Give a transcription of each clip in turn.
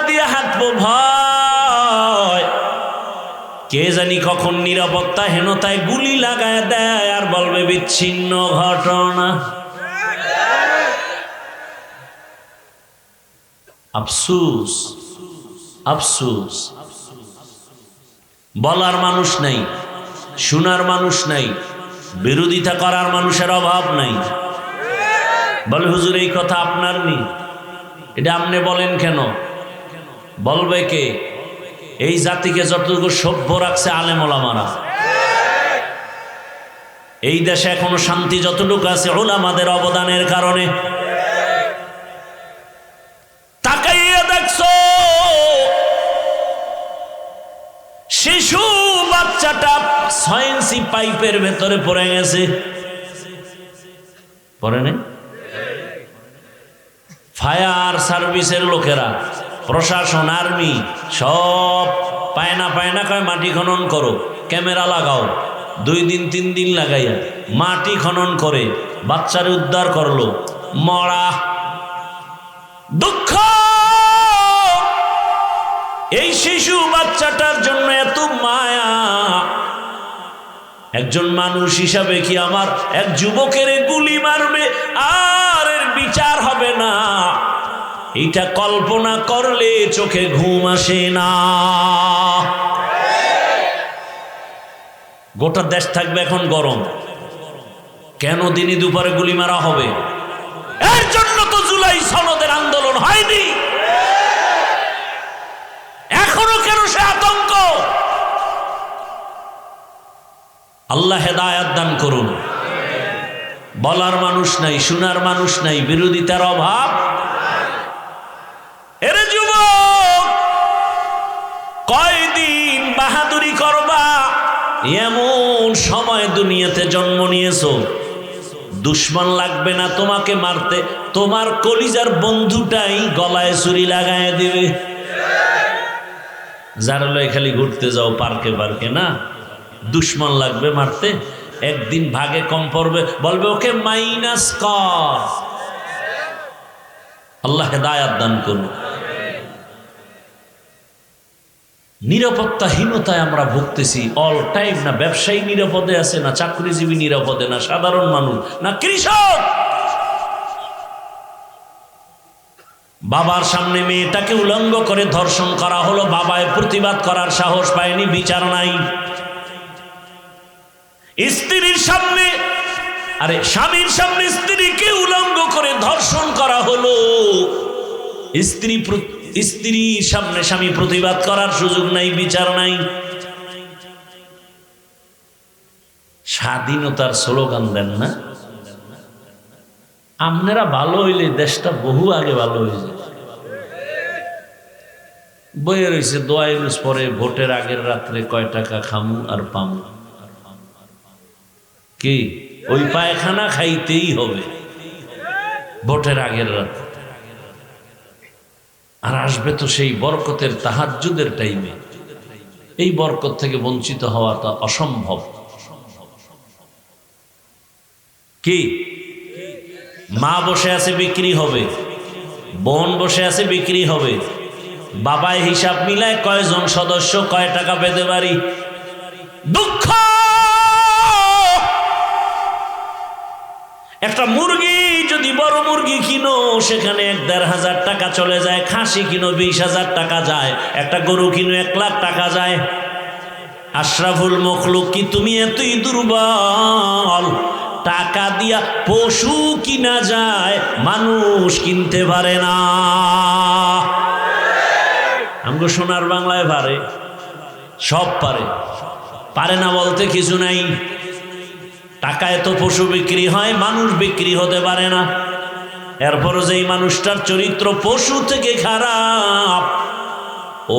দিয়ে হাঁটবো ভয়, কে জানি কখন নিরাপত্তাহীনতায় গুলি লাগায় দেয় আর বলবে বিচ্ছিন্ন ঘটনা। আফসোস আফসোস, বলার মানুষ নাই, শোনার মানুষ নাই, বিরোধিতা করার মানুষের অভাব নাই। বলে হুজুর এই কথা আপনার নেই, এটা আপনি বলেন কেন? বলবে কে? এই জাতিকে যতটুকু সভ্য রাখছে আলেম ওলামারা। এই দেশে এখনো শান্তি যতটুকু আছে ওলামাদের অবদানের কারণে। তাকাইয়া দেখছো শিশু বাচ্চাটা 6 ইঞ্চি পাইপের ভেতরে পড়ে গেছে, পড়ে নেই? ফায়ার সার্ভিসের লোকেরা, প্রশাসন, আর্মি সব পায় না কয় মাটি খনন করো, ক্যামেরা লাগাও। 2 দিন 3 দিন লাগাইয়া মাটি খনন করে বাচ্চারে উদ্ধার করলো। মরা দুঃখ, এই শিশু বাচ্চাটার জন্য এত মায়া। একজন মানুষ হিসাবে কি আমার এক যুবকের গুলি মারবে আর এর বিচার হবে না? এটা কল্পনা করলে চোখে ঘুম আসে না। গোটা দেশ থাকবে এখন গরম, কেন দিনে দুপুরে গুলি মারা হবে? এর জন্য তো জুলাই সনদের আন্দোলন হয়নি। এখনো কেন সে আতঙ্ক? আল্লাহ হেদায়েত দান করুন। বলার মানুষ নাই, শোনার মানুষ নাই, বিরোধিতার অভাব। এরে যুবক, কয়দিন বাহাদুরি করবা? এমন সময় দুনিয়াতে জন্ম নিয়েছো, দুশ্মন লাগবে না তোমাকে মারতে, তোমার কলিজার বন্ধুটাই গলায় ছুরি লাগায় দিবে। যারা লয় খালি ঘুরতে যাও পার্কে পার্কে, না, দুশ্মন লাগবে মারতে, একদিন ভাগে কম পড়বে, বলবে ওকে মাইনাস কর। আল্লাহ হেদায়েত দান করুন। নিরাপত্তাহীনতায় আমরা ভুগতেছি অল টাইম। না ব্যবসায়ী নিরাপদে আছে, না চাকরিজীবী নিরাপদে, না সাধারণ মানুষ, না কৃষক। বাবার সামনে মেয়েটাকে উলঙ্গ করে ধর্ষণ করা হলো, বাবায় প্রতিবাদ করার সাহস পায়নি, বিচার নাই। স্ত্রীর সামনে, আরে স্বামীর সামনে স্ত্রীকে উলঙ্গ করে ধর্ষণ করা হলো, স্ত্রীর সামনে স্বামী প্রতিবাদ করার সুযোগ নাই, বিচার নাই। স্বাধীনতার স্লোগান দেন না? আপনারা ভালো হইলে দেশটা বহু আগে ভালো হয়ে যায়। বইয়ে রয়েছে দোয়া ইউনুস পরে ভোটের আগের রাত্রে কয় টাকা খামু আর পামু। কি ওই পায়খানা খাইতেই হবে ভোটের আগের রাত্রে। আর আসবে তো সেই বরকতের তাহাজ্জুদের টাইমে, এই বরকত থেকে বঞ্চিত হওয়াটা অসম্ভব। কি মা বসে আছে বিক্রি হবে, বোন বসে আছে বিক্রি হবে, বাবায় হিসাব মিলায় কয়জন সদস্য কয় টাকা পেতে পারি। দুঃখ, একটা মুরগি যদি বড় মুরগি কিনো সেখানে 1,500 টাকা চলে যায়, খাসি কিনো 20,000 টাকা যায়, একটা গরু কিনো 1 লাখ টাকা যায়। আশরাফুল মখলুক কি তুমি এতই দুর্বল? টাকা দিয়া পশু কিনা যায়, মানুষ কিনতে পারে না। আমগো সোনার বাংলায় পারে, সব পারে, পারে না বলতে কিছু নাই। টাকায় তো পশু বিক্রি হয়, মানুষ বিক্রি হতে পারে না। এরপরও যেই মানুষটার চরিত্র পশু থেকে খারাপ,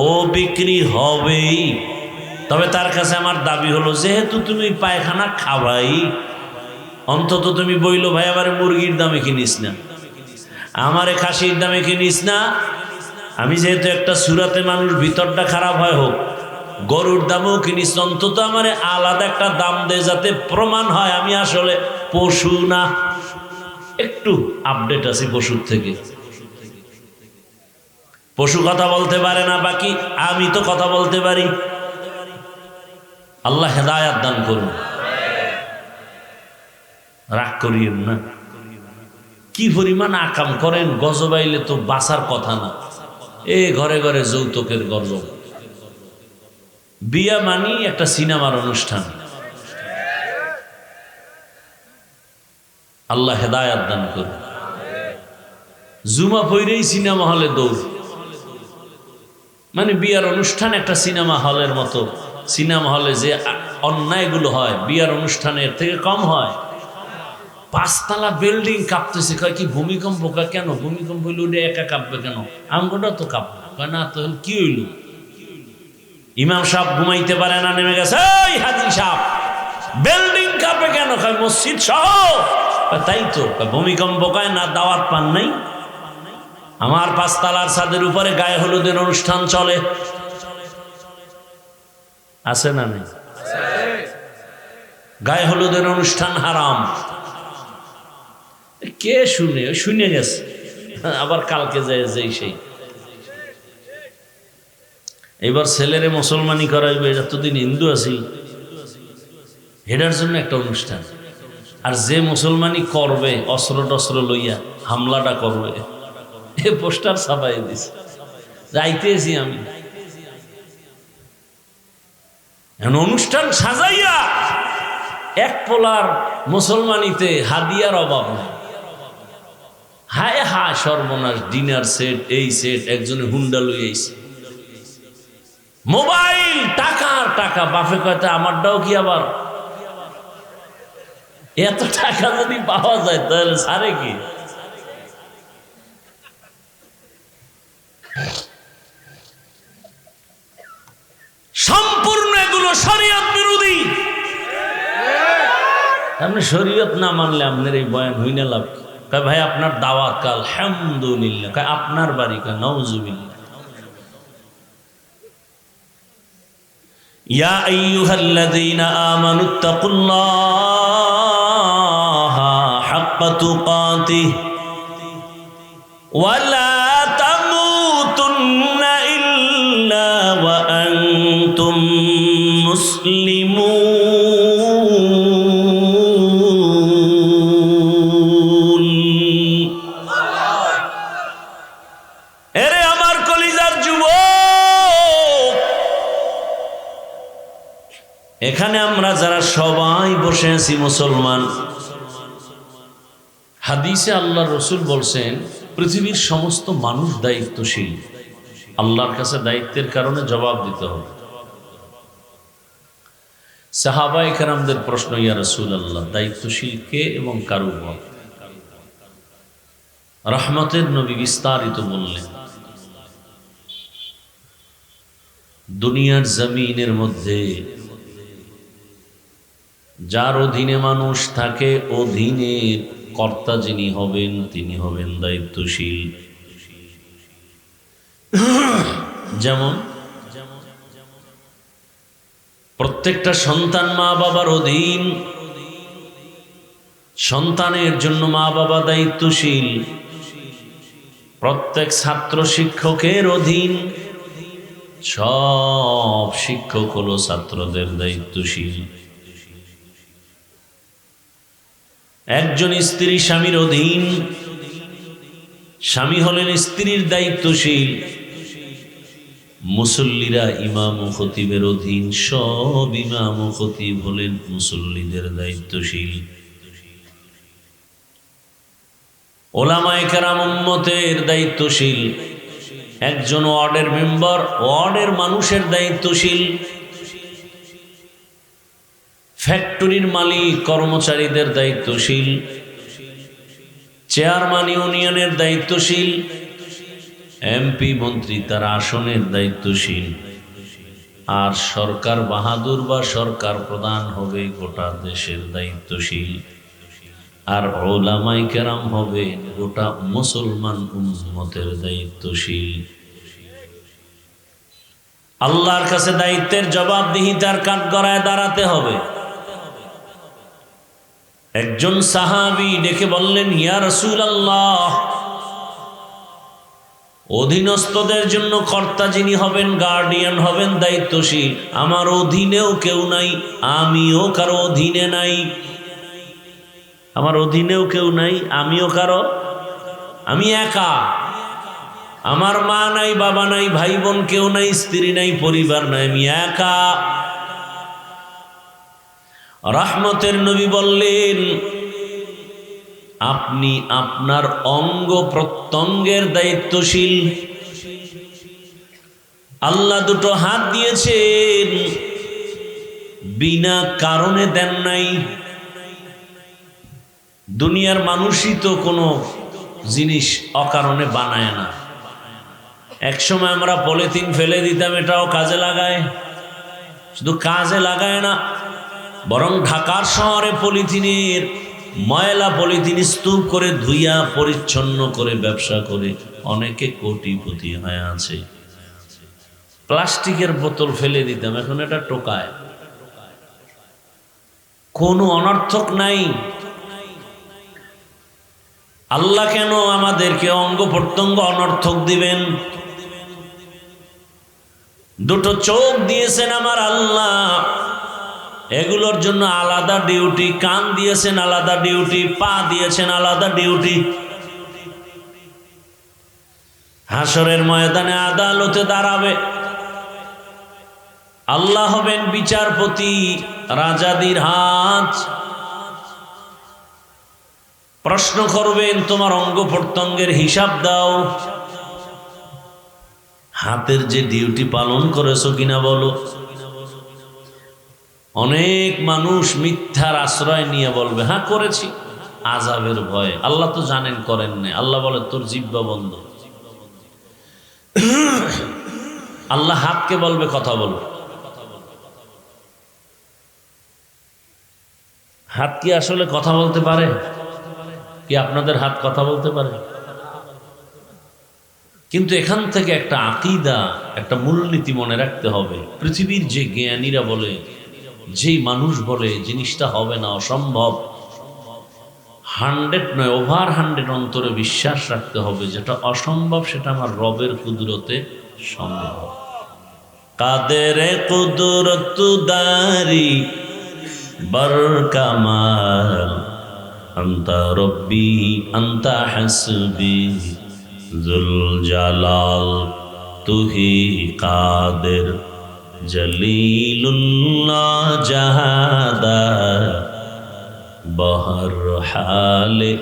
ও বিক্রি হবেই। তবে তার কাছে আমার দাবি হলো, যেহেতু তুমি পায়খানা খাওয়াই, অন্তত তুমি বইলো ভাই আমারে মুরগির দামে কিনিস না, আমারে খাসির দামে কিনিস না। আমি যেহেতু একটা সুরাতে মানুষ ভিতরটা খারাপ হয় হোক, গরুর দামও কিনিস, অন্তত আমারে আলাদা একটা দাম দে, যাতে প্রমাণ হয় আমি আসলে পশু না। একটু আপডেট আছি পশুর থেকে। পশু কথা বলতে পারে না, বাকি আমি তো কথা বলতে পারি। আল্লাহ হেদায়াত দান করুন। রাগ করিয়েন না। কি পরিমাণ আকাম করেন, গজবাইলে তো বাঁচার কথা না। ঘরে ঘরে যৌতুকের গজব। বিয়া মানি একটা সিনেমার অনুষ্ঠান। আল্লাহ হেদায়াত দান করুন। জুমা পইরেই সিনেমা হলে দৌড়, মানে বিয়ার অনুষ্ঠান একটা সিনেমা হলের মতো। সিনেমা হলে যে অন্যায়গুলো হয় বিয়ার অনুষ্ঠানের থেকে কম হয়। 5 তলা বিল্ডিং কাঁপতেছে, কয় কি ভূমিকম্প? কেন ভূমিকম্প হইলে ওটা একা কাঁপবে কেন? আমগোটা তো কাঁপবে। কয় না তো কি হইল? ইমাম সাহেব ঘুমাইতে পারে না, নেমে গেছে, এই হাজি সাহেব বিল্ডিং কাঁপে কেন? কয় মসজিদ সহ। তাই তো, ভূমিকম্প কয় না, দাওয়াত পান নাই? আমার 5 তলার ছাদের উপরে গায়ে হলুদের অনুষ্ঠান চলে, আছে না নেই? গায়ে হলুদের অনুষ্ঠান হারাম। কে শুনে? শুনে গেছে, আবার কালকে যায় যেই সেই। এবার ছেলেরে মুসলমানি করাইবে, এতদিন হিন্দু আছি, হেডার জন্য একটা অনুষ্ঠান। আর যে মুসলমানি করবে অস্ত্র টস্ত্র লইয়া হামলাটা করবে, এ পোস্টার ছাপাই দিছে। যাইতেছি আমি, অনুষ্ঠান সাজাইয়া এক পোলার মুসলমানিতে হাদিয়ার অভাব নেই। হায় হায় সর্বনাশ, ডিনার সেট, এই সেট, একজনে হুন্ডা লই আইছে, মোবাইল, টাকার টাকা। বাপে কয়তে আমারটাও কি আবার? এত টাকা যদি পাওয়া যায় তাহলে সারে কি? সম্পূর্ণ এগুলো শরীয়ত বিরোধী। আপনি শরীয়ত না মানলে আপনার এই বয়ান হই না লাভ। কয় ভাই আপনার দাওয়াত কাল, আলহামদুলিল্লাহ। কয় আপনার বাড়ি? কয় নাউজুবিল্লাহ। ইয়া আইয়ুহাল্লাযীনা আমানুত্তাকুল্লাহা হাক্কা তুকাতিহি ওয়া লা তামুতুন্না ইল্লা ওয়া আনতুম মুসলিমুন। এরে আমার কলিজার যুবক, এখানে আমরা যারা সবাই বসে আছি মুসলমান, হাদিসে আল্লাহ রসুল বলছেন পৃথিবীর সমস্ত মানুষ দায়িত্বশীল। আল্লাহর কাছে দায়িত্বের কারণে জবাব দিতে হবে। সাহাবায়ে কেরামদের প্রশ্ন, ইয়া রাসূলুল্লাহ, দায়িত্বশীল কে এবং কার উপর? রহমতের নবী বিস্তারিত বললেন, দুনিয়ার জমিনের মধ্যে যার অধীনে মানুষ থাকে, অধীনের কর্তা যিনি হবেন তিনি হবেন দায়িত্বশীল। যেমন প্রত্যেকটা সন্তান মা বাবার অধীন, সন্তানের জন্য মা বাবা দায়িত্বশীল। প্রত্যেক ছাত্র শিক্ষকের অধীন, সব শিক্ষক হলো ছাত্রদের দায়িত্বশীল। একজন স্ত্রী স্বামীর অধীন, স্বামী হলেন স্ত্রীর দায়িত্বশীল। মুসল্লিরা ইমাম ও খতিবের অধীন, সব ইমাম ও খতিব হলেন মুসল্লিদের দায়িত্বশীল। ওলামায়ে কেরাম উম্মতের দায়িত্বশীল। একজন ওয়ার্ডের মেম্বার ওয়ার্ডের মানুষের দায়িত্বশীল। ফ্যাক্টরির মালিক কর্মচারীদের দায়িত্বশীল। চেয়ারম্যান ইউনিয়নের দায়িত্বশীল। এমপি মন্ত্রী তার আসনের দায়িত্বশীল। আর সরকার বাহাদুর বা সরকার প্রধান হবে গোটা দেশের দায়িত্বশীল। আর উলামায়ে কেরাম হবে গোটা মুসলমান উম্মতের দায়িত্বশীল। আল্লাহর কাছে দায়িত্বের জবাবদিহিতার কাঠগড়ায় দাঁড়াতে হবে। একজন সাহাবী ডেকে বললেন, ইয়া রাসূলুল্লাহ, অধীনস্থদের জন্য কর্তা যিনি হবেন, গার্ডিয়ান হবেন, দায়িত্বশীল। আমার অধীনেও কেউ নাই, আমিও কারো অধীনে নাই। আমার অধীনেও কেউ নাই, আমিও কারো, আমি একা। আমার মা নাই, বাবা নাই, ভাই বোন কেউ নাই, স্ত্রী নাই, পরিবার নাই, আমি একা। রহমতের নবী বললেন, আপনি আপনার অঙ্গ প্রত্যঙ্গের দায়িত্বশীল। আল্লাহ দুটো হাত দিয়েছেন, বিনা কারণে দেন নাই। দুনিয়ার মানুষই তো কোনো জিনিস অকারণে বানায় না। একসময় আমরা পলিথিন ফেলে দিতাম, এটাও কাজে লাগায়। শুধু কাজে লাগায় না, বরং ঢাকার শহরে পলিথিনের ময়লা পলিথিন স্তূপ করে ধুইয়া পরিচ্ছন্ন করে ব্যবসা করে অনেকে কোটিপতি হয়ে আছে। প্লাস্টিকের বোতল ফেলে দিতাম, এখন এটা টোকায়। কোনো অনর্থক নাই। আল্লাহ কেন আমাদেরকে অঙ্গ প্রত্যঙ্গ অনর্থক দিবেন? দুটো চোখ দিয়েছেন আমার আল্লাহ, এগুলোর জন্য আলাদা ডিউটি। কান দিয়েছেন আলাদা ডিউটি, পা দিয়েছেন আলাদা ডিউটি। হাসরের ময়দানে আদালতে দাঁড়াবে, আল্লাহ হবেন বিচারপতি, রাজাদির হাত। প্রশ্ন করবেন, তোমার অঙ্গ প্রত্যঙ্গের হিসাব দাও। হাতের যে ডিউটি পালন করেছো কিনা বলো। অনেক মানুষ মিথ্যার আশ্রয় নিয়ে বলবে হ্যাঁ করেছি, আযাবের ভয়ে। আল্লাহ তো জানেন করেন না। আল্লাহ বলে তোর জিহ্বা বন্ধ। আল্লাহ হাতকে বলবে কথা বলো। হাত কি আসলে কথা বলতে পারে? কি আপনাদের হাত কথা বলতে পারে? কিন্তু এখান থেকে একটা আকীদা, একটা মূলনীতি মনে রাখতে হবে। পৃথিবীর যে জ্ঞানীরা বলে, যেই মানুষ বলে জিনিসটা হবে না, অসম্ভব, 100 নয় ওভার 100 অন্তরে বিশ্বাস রাখতে হবে যেটা অসম্ভব সেটা আমার রবের কুদরতে সম্ভব। কাদেরে কুদরত দারি বরকামাল, আনতা রব্বি আনতা হাসবি জুল জালাল, তুহি কাদের জলিলুল্লাহ জাহাদা, বহর হালে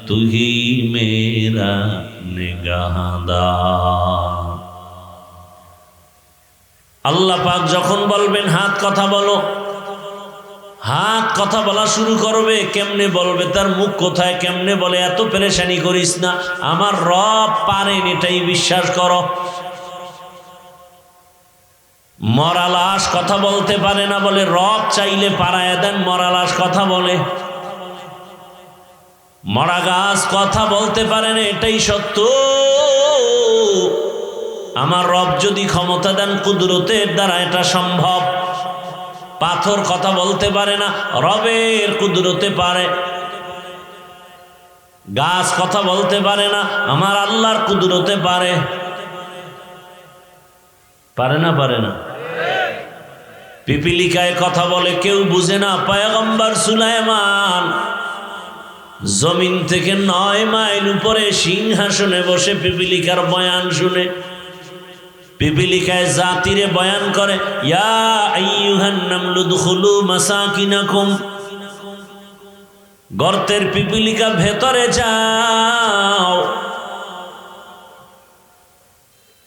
তুহি মেরা নিগাহদা। আল্লাহ পাক যখন বলবেন হাত কথা বলো, হাত কথা বলা শুরু করবে। কেমনে বলবে? তার মুখ কোথায়, কেমনে বলে? এত পেরেশানি করিস না, আমার রব পারেন, এটাই বিশ্বাস করো। মরা লাশ কথা বলতে পারে না বলে রব চাইলে পারায় দেন, মরা লাশ কথা বলে। মরা গাছ কথা বলতে পারে না, এটাই সত্য। আমার রব যদি ক্ষমতা দেন কুদরতের দ্বারা এটা সম্ভব। পাথর কথা বলতে পারে না, রবের কুদরতে পারে। গাছ কথা বলতে পারে না, আমার আল্লাহর কুদরতে পারে। পারে না? পারে না? পিপিলিকায় কথা বলে, কেউ বুঝে না। পয়গম্বর সুলাইমান জমিন থেকে 9 মাইল উপরে সিংহাসনে বসে পিপিলিকার বয়ান শুনে। পিপিলিকায় জাতিরে বয়ান করে, ইয়া আইয়ুহান নামলু দুখুলু মাসাকিনাকুম, গর্তের পিপিলিকা ভেতরে যাও।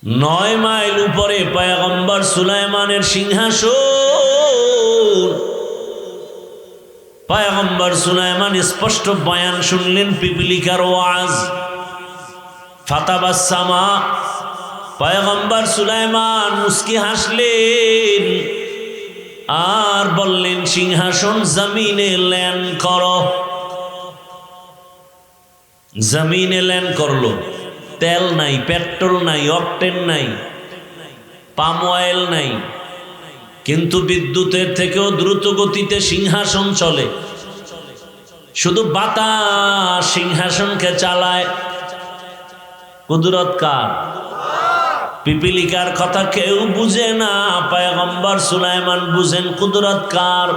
9 মাইল উপরে পয়গম্বর সুলাইমানের সিংহাসন। পয়গম্বর সুলাইমান স্পষ্ট বয়ান শুনলেন, পিপিলিকার ওয়াজ। ফাতাবাসসামা, পয়গম্বর সুলাইমান মুস্কি হাসলেন আর বললেন, সিংহাসন জমিনে ল্যান্ড করো। জমিনে ল্যান্ড করলো। তেল নাই, পেট্রোল নাই, অকটেন নাই, পাম অয়েল নাই, কিন্তু বিদ্যুতের থেকেও দ্রুত গতিতে সিংহাসন চলে। শুধু বাতাস সিংহাসনকে চালায়। কুদরত কার? পিপিলিকার কথা কেউ বুঝে না, পয়গম্বর সুলাইমান বুঝেন কুদরত কার।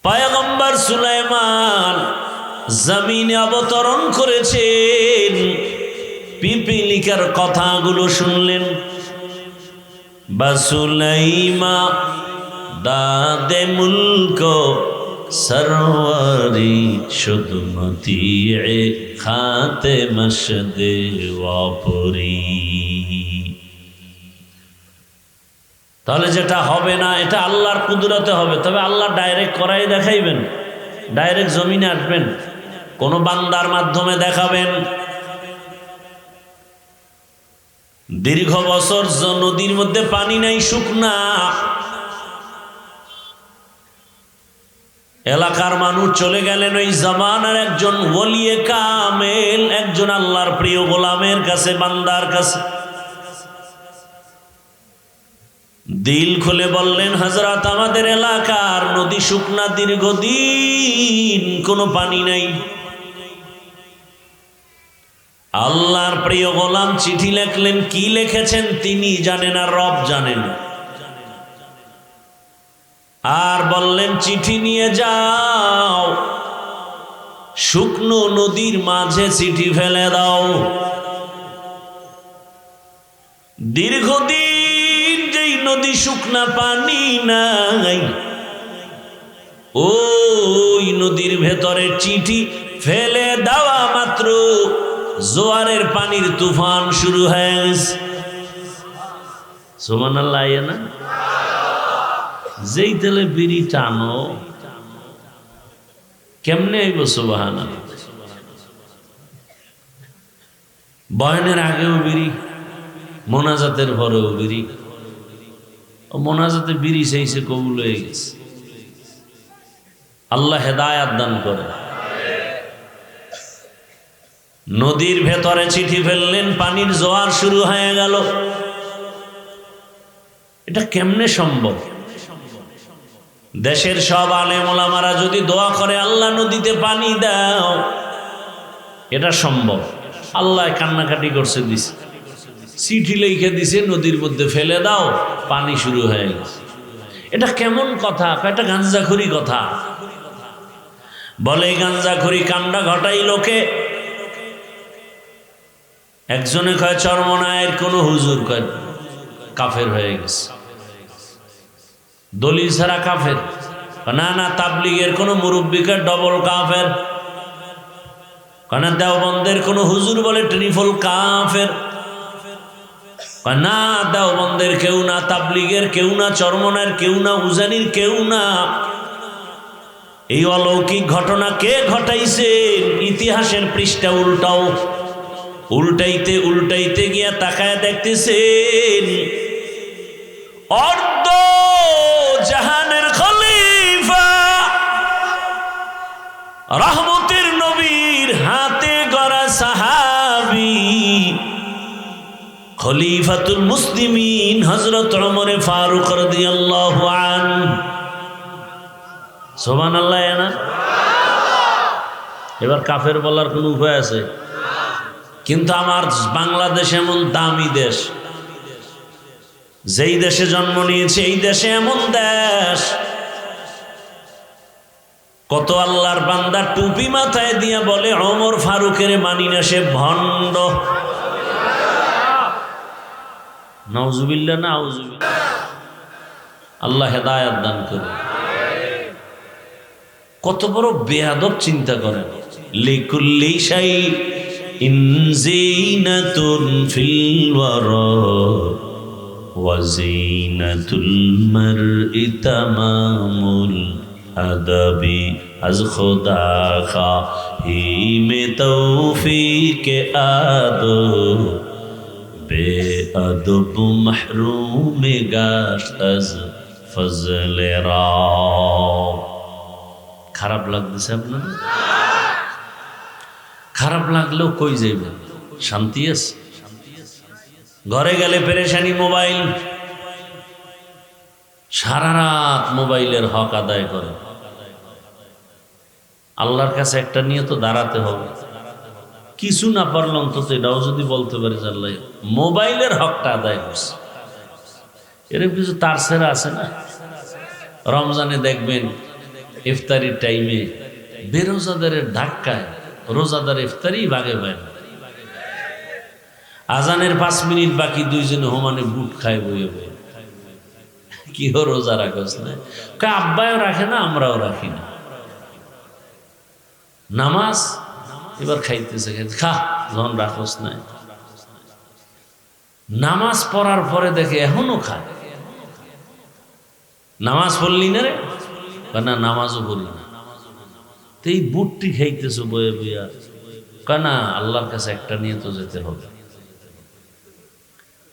পয়গম্বর সুলাইমান জমিনে অবতরণ করেছেন, পিপিলিকার কথাগুলো শুনলেন। বাসুলাইমা দাদে মুলক সরওয়ারি শুদমতি খাতে মশদে ওয়াপরি। তাহলে যেটা হবে না এটা আল্লাহর কুদরতে হবে, তবে আল্লাহ ডাইরেক্ট করাই দেখাইবেন, ডাইরেক্ট জমিনে আসবেন, কোন বান্দার মাধ্যমে দেখাবেন। দীর্ঘ বছর নদীর মধ্যে পানি নাই, শুকনা, এলাকার মানুষ চলে গেলেন ওই জামানার একজন ওলিয়ে কামেল, একজন আল্লাহর প্রিয় গোলামের কাছে, বান্দার কাছে। দিল খুলে বললেন, হযরত আমাদের এলাকার নদী শুকনা, দীর্ঘদিন কোনো পানি নাই। আল্লাহর প্রিয় গোলাম চিঠি লিখলেন, কি লিখেছেন তিনি জানেন আর রব জানেন। আর বললেন, চিঠি নিয়ে যাও, শুকনো নদীর মাঝে চিঠি ফেলে দাও। দীর্ঘদিন যেই নদী শুকনা, পানি নাই, ওই নদীর ভেতরে চিঠি ফেলে দেওয়া মাত্র জোয়ারের পানির তুফান শুরু হয়ে গেছে। সুবহানাল্লাহ না? যেই তেলে বিড়ি টানো কেমনে আইব? সুবহানাল্লাহ। বয়ানের আগেও বিড়ি, মোনাজাতের পরেও বিড়ি। মোনাজাতে বিড়ি চাইছে, কবুল হয়ে গেছে। আল্লাহ হেদায়াত দান করে। নদীর ভেতরে চিঠি ফেললেন, পানির জোয়ার শুরু হয়ে গেল। এটা কেমনে সম্ভব? দেশের সব আলেম ওলামারা যদি দোয়া করে, আল্লাহ নদীতে পানি দাও, এটা সম্ভব। আল্লাহ কান্নাকাটি করছে, দিছে, চিঠি লিখে দিছে, নদীর মধ্যে ফেলে দাও, পানি শুরু হয়ে গেছে। এটা কেমন কথা? এটা গাঞ্জাখুরি কথা। বলে গাঞ্জাখুরি কান্ডা ঘটাই লোকে। একজনে কয় চরমনায়ের কোন হুজুর, কয় কাফের হয়ে গেছে, দলিল ছাড়া কাফের। না না, তাবলিগের কোন মুরব্বিকে ডবল কাফের। কারণ দেওবন্দের কোন হুজুর বলে ট্রিপল কাফের। না, দেওবন্দের কেউ না, তাবলিগের কেউ না, চরমনায়ের কেউ না, উজানির কেউ না। এই অলৌকিক ঘটনা কে ঘটাইছেন? ইতিহাসের পৃষ্ঠা উল্টাও। উল্টাইতে উল্টাইতে গিয়া তাকায় দেখতেছেন, অর্ধ জাহানের খলিফা, রহমতের নবীর হাতে গড়া সাহাবী, খলিফাতুল মুসলিমিন হযরত ওমর ফারুক রাদিয়াল্লাহু আনহু। সুবহানাল্লাহ না? এবার কাফের বলার কোন উপায় আছে? কিন্তু আমার বাংলাদেশ এমন দামি দেশ, যেই দেশে জন্ম নিয়েছে, এই দেশে এমন দেশ, কত আল্লাহর বান্দা টুপি মাথায় দিয়া বলে ওমর ফারুকের মানি না, সে ভণ্ড। নাউজুবিল্লাহ না আউজুবিল্লাহ। আল্লাহ হেদায়াত দান করে। কত বড় বেয়াদব, চিন্তা করেন। লিকুল্লি শাই ইন জিনাতুন ফিল ওয়ারা ওয়া জিনাতুল মারই তামামুল আদাবি আজ খুদা খাহি মে তৌফিক আদো বেআদব মাহরুম গাশ আজ ফজলে রব। খারাপ লাগতেছে আপনার? খারাপ লাগলেও কই যাইবেন? শান্তি আছে? ঘরে গেলে পেরেশানি, মোবাইল, সারা রাত মোবাইলের হক আদায় করে। আল্লাহর কাছে একটা নিয়ে তো দাঁড়াতে হবে। কিছু না পারলে অন্তত এটাও যদি বলতে পারি যে আল্লাহ মোবাইলের হকটা আদায় করছে। এরকম কিছু তার সেরা আছে না? রমজানে দেখবেন ইফতারির টাইমে বেরোজাদারের ধাক্কায় রোজাদার ইফতারি ভাগে পায় না। আজানের 5 মিনিট বাকি দুইজনে হোমানে বুট খায় বইয়ে বইয়ে। কি রোজা রাখস না? আব্বাও রাখে না, আমরাও রাখি না। নামাজ এবার খাইতেছে, খা যখন রাখস নাই। নামাজ পড়ার পরে দেখে এখনো খায়। নামাজ পড়লি না রে? না, নামাজও পড়ি না। তো এই বুটটি খাইতেছো বয়ে বইয়া। কানা আল্লাহর কাছে একটা নিয়ে তো যেতে হবে।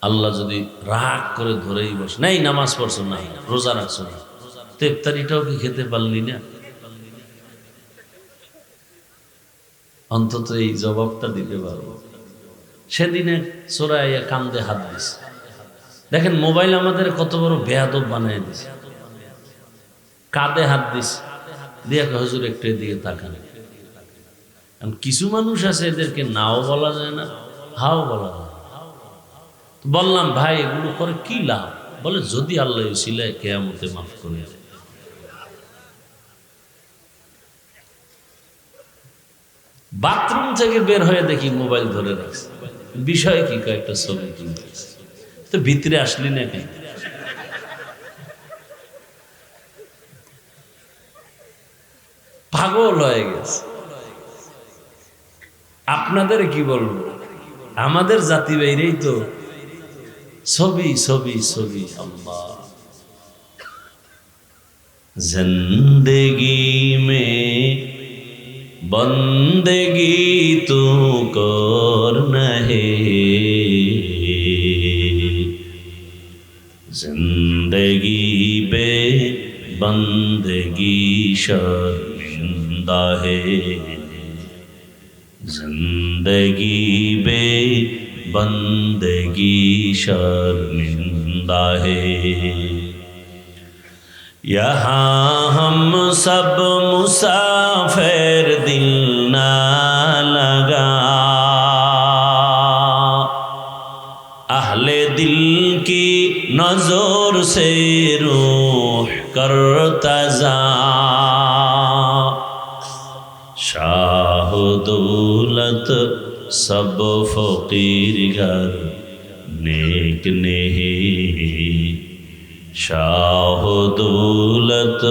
আল্লাহ যদি রাগ করে ধরেই বস, নাই নামাজ পড়ছো না, রোজা রাখছো না, তো ইফতারিটাও কি খেতে পারলি না? অন্তত এই জবাবটা দিতে পারবো। সেদিনে চোরাইয়া কান্দে হাত দিছে। দেখেন মোবাইল আমাদের কত বড় বেয়াদব বানিয়ে দিছে। কাঁধে হাত দিছে দিয়ে হুজুর একটু এদিকে তাকান। কিছু মানুষ আছে এদেরকে নাও বলা যায় না, হাও বলা যায়। বললাম ভাই এগুলো করে কি লাভ? বলে যদি আল্লাহ উসিলায় কিয়ামতে মাফ করে দেয়। বাথরুম থেকে বের হয়ে দেখি মোবাইল ধরে রাখছে। বিষয় কি? কয়েকটা ছবি কিনতে। তো ভিতরে আসলি না কেন? পাগল হয়ে গেছে। আপনাদের কি বলবো, আমাদের জাতি বাইরেই তো ছবি ছবি ছবি। আল্লাহ জিন্দেগি মে বন্দেগি তু করনা হে, जिंदगी बे बंदगी शर्मिंदा है, जिंदगी बे बंदगी शर्मिंदा है। यहाँ हम सब मुसाफिर दिल ना लगा, अहले दिल की नजर से रूह करता जा, शाह दौलत सब फकीर घर नेक नहीं, शाह दौलत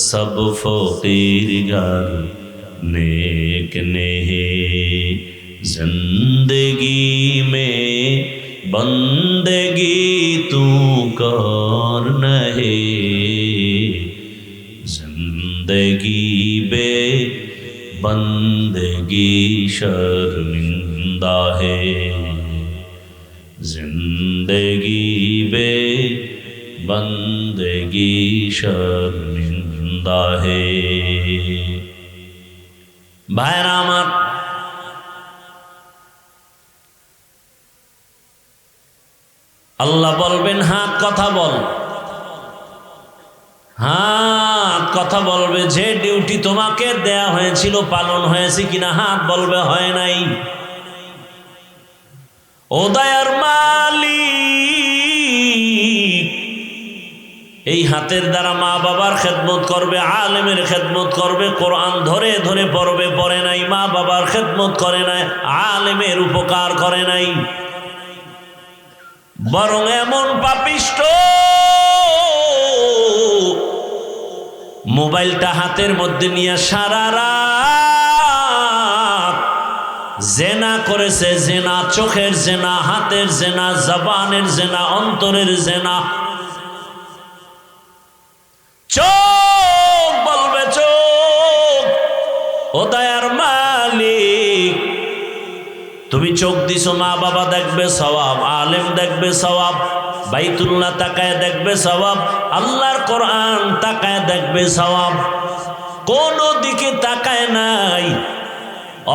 सब फकीर घर नेक नहीं, जिंदगी में बंदगी तू करना है, जिंदगी बे बंदगी शर्मिंदा है, जिंदगी बे बंदगी शर्मिंदा है। भाईरा আমার, আল্লাহ বলবেন হাত কথা বল, হাত কথা বলবে। যে ডিউটি তোমাকে দেয়া হয়েছিল পালন হয়েছে কিনা? হাত বলবে হয় নাই। ও দয়ার মালিক, এই হাতের দ্বারা মা বাবার খেদমত করবে, আলেমের খেদমত করবে, কোরআন ধরে ধরে পড়বে, পড়ে নাই, মা বাবার খেদমত করে নাই, আলেমের উপকার করে নাই, বরং এমন পাপিষ্ট মোবাইলটা হাতের মধ্যে নিয়ে সারা রাত জেনা করেছে। জেনা, চোখের জেনা, হাতের জেনা, জবানের জেনা, অন্তরের জেনা। চোখ বলবে, চোখ ও দয়ার মালিক, তুমি চোখ দিছো, মা বাবা দেখবে সওয়াব, আলেম দেখবে সওয়াব, বাইতুল্লাহ তাকায় দেখবে সওয়াব, আল্লাহর কোরআন তাকায় দেখবে সওয়াব। কোন দিকে তাকায় নাই,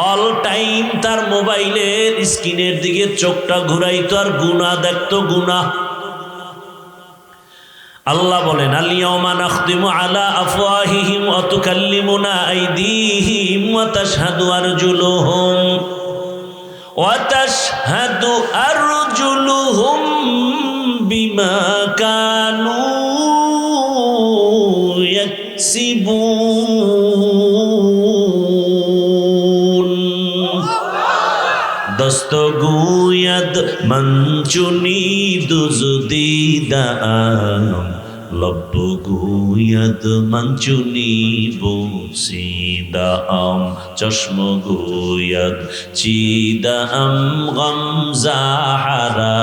অল টাইম তার মোবাইলের স্ক্রিনের দিকে চোখটা ঘুরাইতো আর গুনাহ দেখতো, গুনাহ। আল্লাহ বলেন আল ইয়াউমা নাখতিমু আলা আফওয়াহিহিম ওয়া তুকাল্লিমুনা আইদিহিম ওয়া তাশহাদু আরজুলুহুম বিমা কানু ইয়াকসিবুন দস্তগুয়াদ মঞ্চুনি দুজদিদাম লব্বগুয়াদ মঞ্চুনি বসিদাম চশমগুয়াদ চিদাম গমজাহারা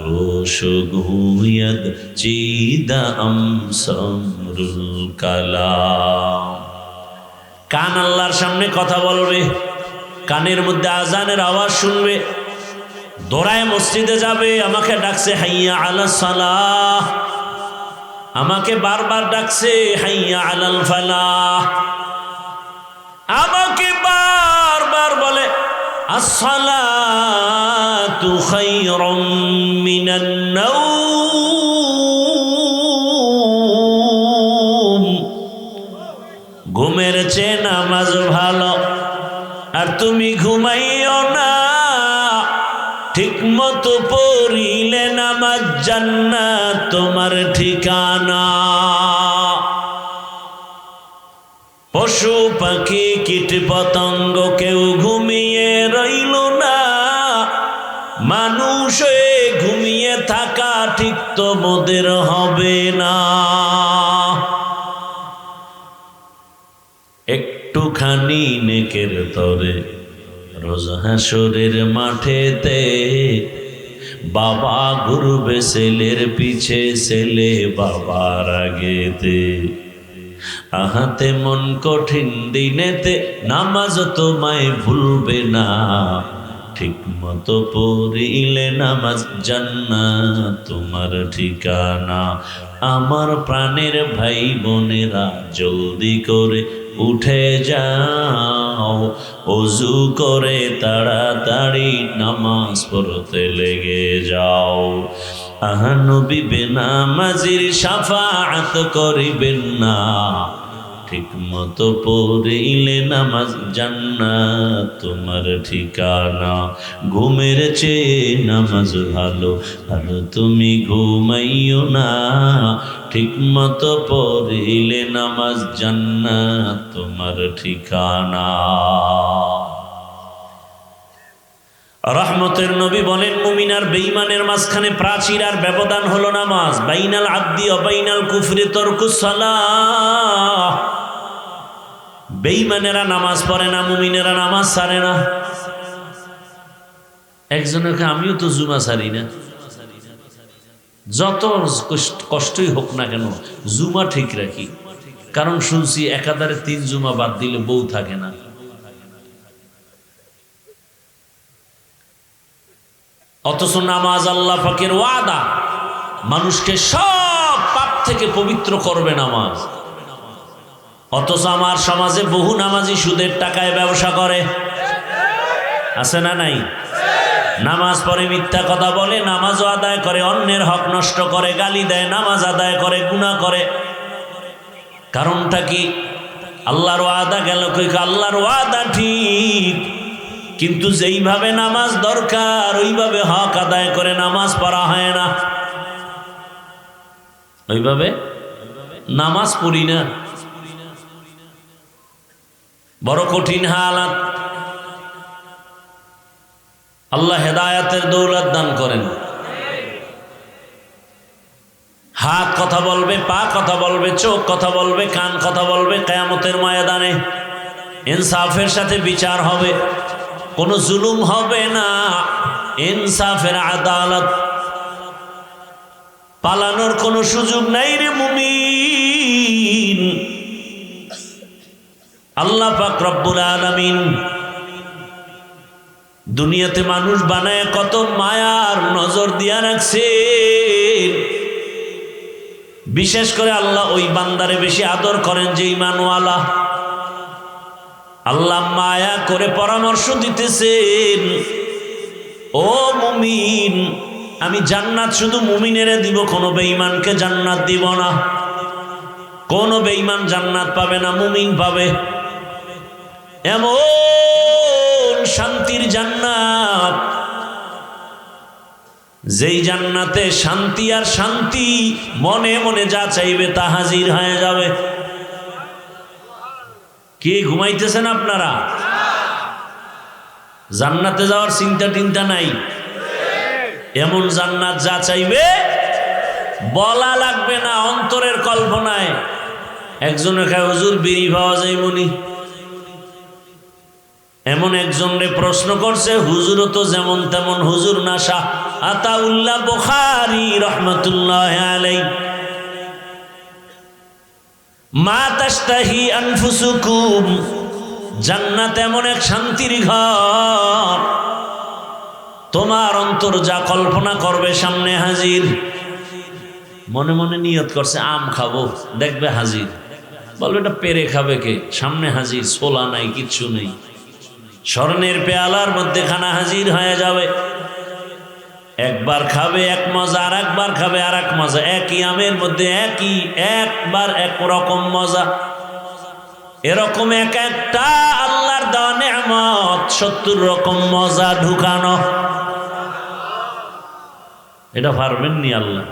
গোশগুয়াদ চিদাম সমরুল কালাম। কান আল্লাহর সামনে কথা বলবে, কানের মধ্যে আজানের আওয়াজ শুনবে, দৌড়ায় মসজিদে যাবে, আমাকে ডাকছে হাইয়া আলা সালাহ, আমাকে বারবার ডাকছে হাইয়া আলাল ফালাহ, আমাকে বারবার বলে আসসালাতু খায়রুম মিনান নাওম, ঘুমের চেয়ে নামাজ ভালো, আর তুমি ঘুমাইও না, ঠিক মতো পড়িলে নামাজ জান্নাত তোমার ঠিকানা। পশু পাখি কীট পতঙ্গ কেউ ঘুমিয়ে রইল না, মানুষ ঘুমিয়ে থাকা ঠিক তো মোদের হবে না। একটুখানি নেকের তরে রোজ হাসরের মাঠেতে বাবা ঘুরবে ছেলের পিছে, ছেলে বাবার আগেতে। আহাতে মন কঠিন দিনেতে নামাজ তোমায় ভুলবে না, ঠিক মতো পড়িলে নামাজ জান্নাত তোমার ঠিকানা। আমার প্রাণের ভাই বোনেরা জলদি করে উঠে যাও, ওযু করে তাড়াতাড়ি নামাজ পড়তে লেগে যাও। আহা নবী বেনামাজির শাফাআত করিবেন না, ঠিক মতো পড়িলে নামাজ জান্নাত তোমার ঠিকানা। ঘুমের চেয়ে নামাজ ভালো, আর তুমি ঘুমাইও না, ঠিক মতো পড়িলে নামাজ জান্নাত তোমার ঠিকানা। রহমতের নবী বলেন মুমিন আর বেঈমানের মাঝখানে প্রাচীর আর ব্যবধান হলো নামাজ। বাইনাল আবদি ওয়া বাইনাল কুফরি তারকুস সালাহ। বেঈমানেরা নামাজ পড়ে না, মুমিনেরা নামাজ ছাড়ে না। একজনকে আমিও তো জুমা ছাড়ি না, যত কষ্টই হোক না কেন জুমা ঠিক রাখি, কারণ শুনছি একাধারে 3 জুমা বাদ দিলে বউ থাকে না। অথচ নামাজ আল্লাহ পাকের ওয়াদা, মানুষকে সব পাপ থেকে পবিত্র করবে নামাজ। অথচ আমার সমাজে বহু নামাজি সুদের টাকায় ব্যবসা করে, আছে না নাই? নামাজ পড়ে মিথ্যা কথা বলে, নামাজও আদায় করে, অন্যের হক নষ্ট করে, গালি দেয়, নামাজ আদায় করে, গুনাহ করে। কারণটা কি? আল্লাহর ওয়াদা গেল কই? আল্লাহর ওয়াদা ঠিক, কিন্তু যেইভাবে নামাজ দরকার ওইভাবে হক আদায় করে নামাজ পড়া হয় না। ওইভাবে নামাজ পড়ি না, বড় কঠিন হালাত। আল্লাহ হেদায়াতের দৌলত দান করেন। হাত কথা বলবে, পা কথা বলবে, চোখ কথা বলবে, কান কথা বলবে। কিয়ামতের ময়দানে ইনসাফের সাথে বিচার হবে, কোনো জুলুম হবে না, ইনসাফের আদালত। পালানোর কোনো সুযোগ নাই রে মুমিন। আল্লাহ পাক রব্বুল আলামিন দুনিয়াতে মানুষ বানায় কত মায়ার নজর দিয়া রাখছেন। বিশেষ করে আল্লাহ ওই বান্দারে বেশি আদর করেন যে ঈমানওয়ালা। আল্লাহ মায়া করে পরামর্শ দিতেছেন, ও মুমিন আমি জান্নাত শুধু মুমিনেরে দিব, কোনো বেঈমানকে জান্নাত দিব না। কোনো বেঈমান জান্নাত পাবে না, মুমিন পাবে। এমন শান্তির জান্নাত, যেই জান্নাতে শান্তি আর শান্তি, মনে মনে যা চাইবে তা হাজির হয়ে যাবে। কি ঘুমাইতেছেন আপনারা? জান্নাতে যাওয়ার চিন্তা টিন্তা নাই। এমন জান্নাত যা চাইবে বলা লাগবে না, অন্তরের কল্পনায়। একজনে খায় হুজুর বিড়ি পাওয়া যায় মনি, এমন একজনরে প্রশ্ন করছে, হুজুরও তো যেমন তেমন হুজুর না, শাহ আতাউল্লাহ বুখারী রহমাতুল্লাহ আলাইহি। মা তাশতাহি আনফুসুকুম, জান্নাত এমন এক শান্তির ঘর, তোমার অন্তর যা কল্পনা করবে সামনে হাজির। মনে মনে নিয়ত করছে আম খাবো, দেখবে হাজির। বলবে এটা পেরে খাবে কে? সামনে হাজির, ছোলা নাই, কিচ্ছু নেই। স্বর্ণের পেয়ালার মধ্যে খানা হাজির হয়ে যাবে। একবার খাবে এক মজা, আর একবার খাবে আর এক মজা। একই আমের মধ্যে একবার একরকম মজা। এরকম এক একটা আল্লাহর দেওয়া নেয়ামত, ৭০ রকম মজা ঢুকানো। এটা পারবেন নি আল্লাহ?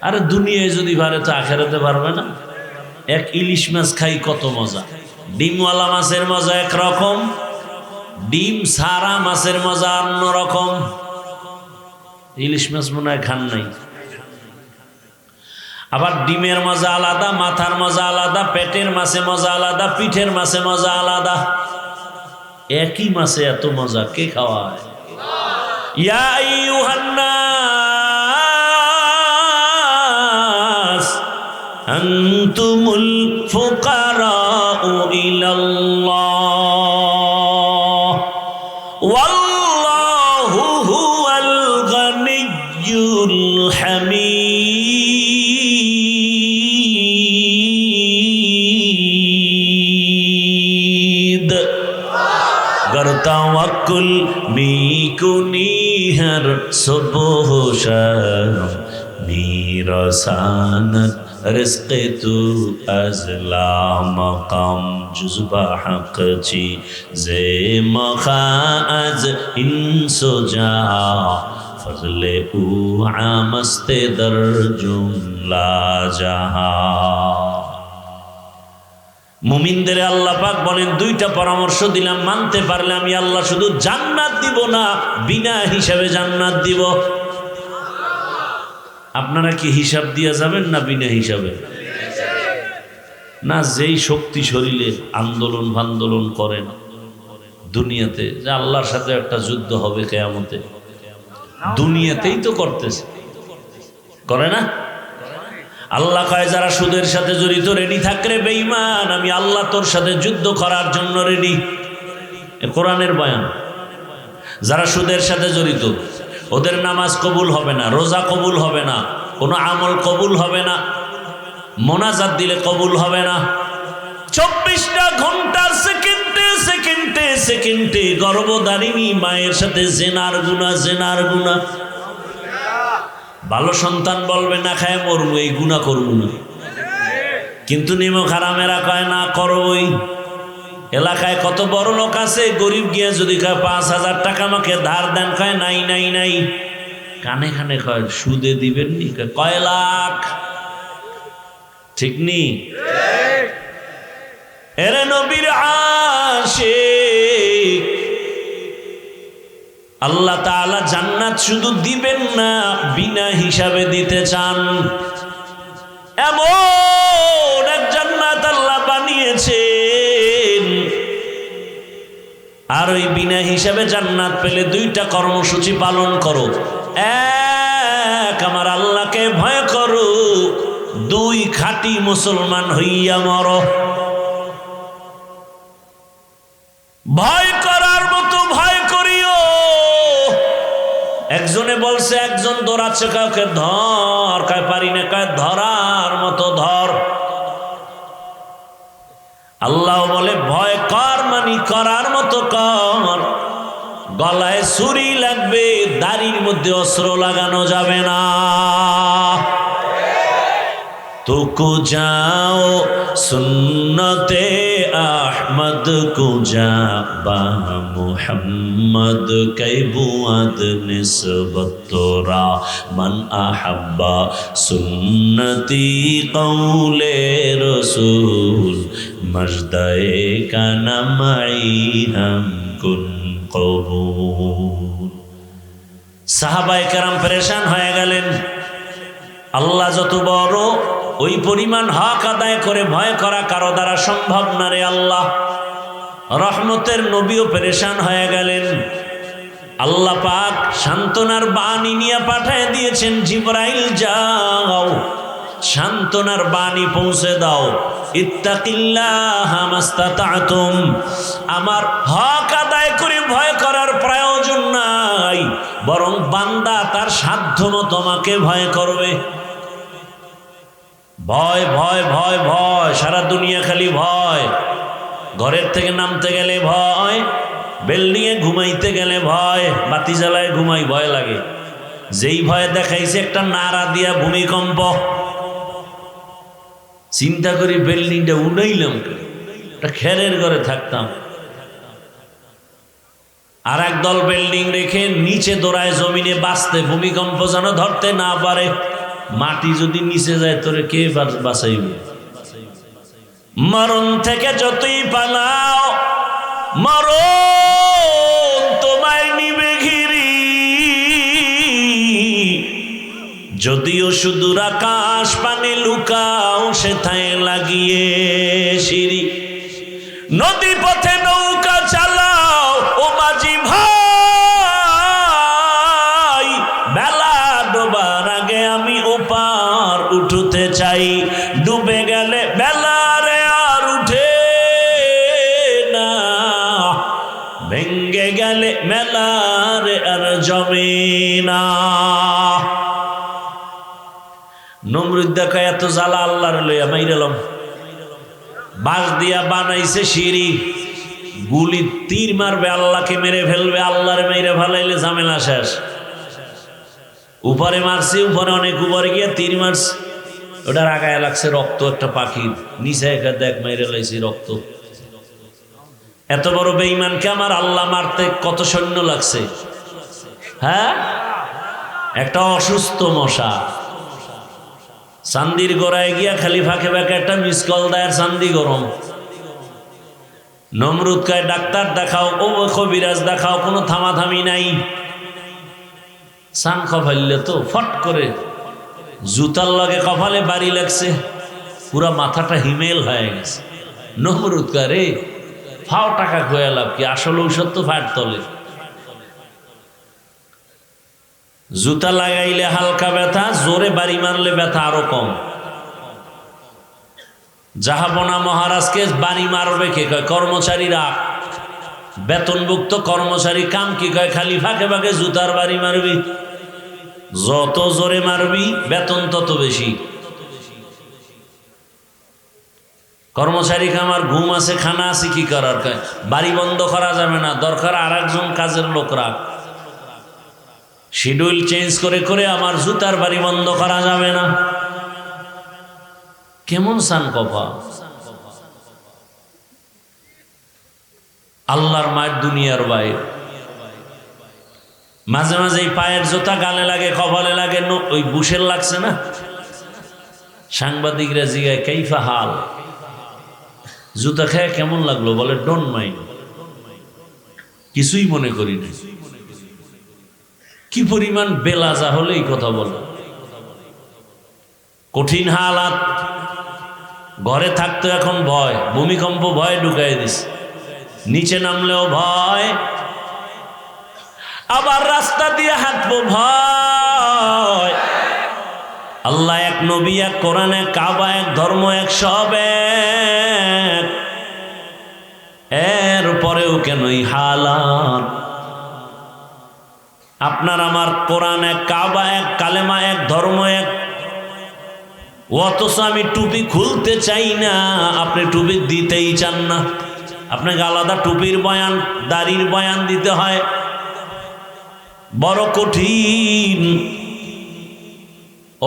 আরে দুনিয়ায় যদি পারে তো আখেরাতে পারবে না? এক ইলিশ মাছ খাই কত মজা। ডিমওয়ালা মাছের মজা একরকম, ডিম সারা মাছের মজা অন্যরকম। ইলিশ মাছ মনে হয় খান নাই। আবার ডিমের মজা আলাদা, মাথার মজা আলাদা, পেটের মাছে মজা আলাদা, পিঠের মাছে মজা আলাদা। একই মাছে এত মজা কে খাওয়ায়? ইয়া আইয়ুহান নাস আনতুমুল ফুকারাউ ইলাল্লাহ ওয়াল্লাহু হুয়াল গানিয়্যুল হামিদ। गर तवक्कुल मीकुनी हर सुबह शाम मीरसानत रिज़्क़ तू अज़ला मक़ाम जुज़बा हक़ ची ज़े मखा अज़ इंसो जा फज़ले ऊ आमस्ते दर जुमला जहा। মুমিনদের আল্লাহ পাক বলেন, দুইটা পরামর্শ দিলাম, মানতে পারলে আমি আল্লাহ শুধু জান্নাত দিব না, বিনা হিসাবে জান্নাত দিব। আপনারা কি হিসাব দিয়ে যাবেন না বিনা হিসাবে? না, যেই শক্তি শরীরে আন্দোলন ভান্দোলন করেন দুনিয়াতে, যে আল্লাহর সাথে একটা যুদ্ধ হবে কিয়ামতে, দুনিয়াতেই তো করতেছে, করে না? আল্লাহ কয় যারা সুদের সাথে জড়িত, রেডি থাকলে বেঈমান, আমি আল্লাহ তোর সাথে যুদ্ধ করার জন্য রেডি। কোরআনের বয়ান। যারা সুদের সাথে জড়িত, ওদের নামাজ কবুল হবে না, রোজা কবুল হবে না, কোনো আমল কবুল হবে না, মোনাজাত দিলে কবুল হবে না। 24টা ঘন্টার সেকেন্ডে সেকেন্ডে সেকেন্ডে গর্ভধারিণী মায়ের সাথে জেনার গুনাহ। ভালো সন্তান বলবে না খায় মরবো, এই গুনাহ করবো না, কিন্তু নিমক হারামেরা কয় না করবই। এলাকায় কত বড় লোক আছে, গরিব গিয়া যদি কয় ৫,০০০ টাকা আমাকে ধার দেন, কয় নাই নাই নাই। কানে কানে কয় সুদে দিবেন নি, কয় লাখ। ঠিক নি? এরে নবীর আশিক, আল্লাহ তাআলা জান্নাত শুধু দিবেন না, বিনা হিসাবে দিতে চান। এমন এক জান্নাত আল্লাহ বানিয়েছেন। আর ওই বিনা হিসাবে জান্নাত পেলে দুইটা কর্মসূচি পালন করো। এক, আমার আল্লাহকে ভয় করো। দুই, খাঁটি মুসলমান হইয়া মরো। ভয় করার মতো ভয় করিও। একজনে বলছে, একজন দৌড়াচ্ছে, কাউকে ধর, কয় পারি না, কয় ধরার মতো ধর। আল্লাহ বলে ভয় কর, মানি করার মতো কর। গলায় ছুরি লাগবে, দাড়ির মধ্যে অস্ত্র লাগানো যাবে না। তুকু যাও সুন্নতে আহমদ কুজা বা মুহাম্মদ কৈবুয়াদ নিসবত তোরা মান আহাব্বা সুন্নতি কৌলে রসুল মজদায়ে কানামাই হাম কুন কবুল। সাহাবায়ে কেরাম পেরেশান হয়ে গেলেন। আল্লাহ যত বড়, ওই পরিমাণ হক আদায় করে ভয় করা কারো দ্বারা সম্ভব না রে আল্লাহ। রহমতের নবীও পেরেশান হয়ে গেলেন। আল্লাহ পাক সান্ত্বনার বাণী নিয়ে পাঠিয়ে দিয়েছেন, জিবরাইল যাও সান্ত্বনার বাণী পৌঁছে দাও। ইত্তাকিল্লাহ মাস্তাতাতুম, আমার হক আদায় করে ভয় করার প্রয়োজন নাই, বরং বান্দা তার সাধ্যমতো আমাকে ভয় করবে। ভয় ভয় ভয় ভয়, সারা দুনিয়া খালি ভয়। ঘরের থেকে নামতে গেলে ভয়, বিল্ডিংয়ে ঘুমাইতে গেলে ভয়, বাতি জ্বালায় ঘুমাই ভয় লাগে। যেই ভয় দেখাইছে একটা নাড়া দিয়া ভূমিকম্প, চিন্তা করি বিল্ডিংটা উড়াইলাম, একটা খেরের ঘরে থাকতাম। আর একদল বিল্ডিং রেখে নিচে দৌড়ায় জমিনে বাঁচতে, ভূমিকম্প যেন ধরতে না পারে। মাটি যদি নিচে যায় তোরে কে বাঁচাইবে? মরণ থেকে যতই পালাও, মরণ তোমায় নিবে ঘিরি। যদিও সুদূর আকাশ পানে লুকাও, সেথায় লাগিয়ে সিঁড়ি। নদী পথে নৌকা চালাও ও মাঝি ভাই, বেলা ডোবার আগে আমি ওপার উঠতে চাই। ডুবে গেলে বেলারে আর উঠে না, ভেঙ্গে গেলে মেলারে আর জমে না। নমরুদ দেখা এত জ্বালা আল্লাহর লইয়া মাইরালাম। বাঁশ দিয়া বানাইছে সিঁড়ি, গুলি তীর মারবে, আল্লাহকে মেরে ফেলবে, আল্লাহরে মেরে ফেলাইলে ঝামেলা শেষ। উপরে মারছি, উপরে অনেক উপরে গিয়ে তীর মারছি, ওটার আগায় লাগছে রক্ত একটা পাখির, নিচে একা দেখ মেরে লাইছি রক্ত। এত বড় বেঈমানকে আমার আল্লাহ মারতে কত সৈন্য লাগছে। হ্যাঁ, একটা অসুস্থ মশা চান্দির গোড়ায় গিয়া খালি ফাঁকে ফাঁকে একটা মিস কল দেয়, চান্দি গরম। নমরুদ কয় ডাক্তার দেখাও, ও কবিরাজ দেখাও, কোনো থামাথামি নাই। সান কফাইলে তো ফট করে জুতার লগে কপালে বাড়ি লাগছে, পুরা মাথাটা হিমেল হয়ে গেছে। নমরুদ কয় রে ফাও টাকা খোয়া লাভ কি, আসল ঔষধ তো ফাট তলে। জুতা লাগাইলে হালকা ব্যথা, জোরে বাড়ি মারলে ব্যথা আরো কম। জাহাপনা মহারাজকে বাড়ি মারবে কে? কয় কর্মচারীরা, বেতনভুক্ত কর্মচারী। কাম কি? কয় খালি ফাঁকে ফাঁকে জুতার বাড়ি মারবি, যত জোরে মারবি বেতন তত বেশি। কর্মচারী কামার ঘুম আছে, খানা আছে, কি করার? কয় বাড়ি বন্ধ করা যাবে না, দরকার আর একজন কাজের লোক রাখ। শিডিউল চেঞ্জ করে করে আমার জুতার বাড়ি বন্ধ করা যাবে না। কেমন সান কফা! আল্লাহর মায়ের দুনিয়ার বাইর। মাঝে মাঝে এই পায়ের জুতা গালে লাগে, কপালে লাগে, ওই বুশের লাগছে না। সাংবাদিকরা জিগায় কাইফা হাল, জুতা খেয়ে কেমন লাগলো? বলে ডোন্ট মাইন্ড, কিছুই মনে করি না। কি পরিমাণ বেলাজা হলে এই কথা বলে! কঠিন হালাত। ঘরে থাকতো এখন ভয়, ভূমিকম্প ভয় ঢুকাই দিস, নিচে নামলেও ভয়, আবার রাস্তা দিয়ে হাঁটবো ভয়। আল্লাহ এক, নবী এক, কোরআন এক, কাবা এক, ধর্ম এক, সব এক। এর পরেও কেন এই হালাত? আপনার আমার কোরআন এক, কাবা এক, কালেমা এক, ধর্ম এক, অথচ আমি টুপি খুলতে চাই না, আপনি টুপি দিতেই চান না। আপনাকে আলাদা টুপির বয়ান, দাড়ির বয়ান দিতে হয়, বড় কঠিন।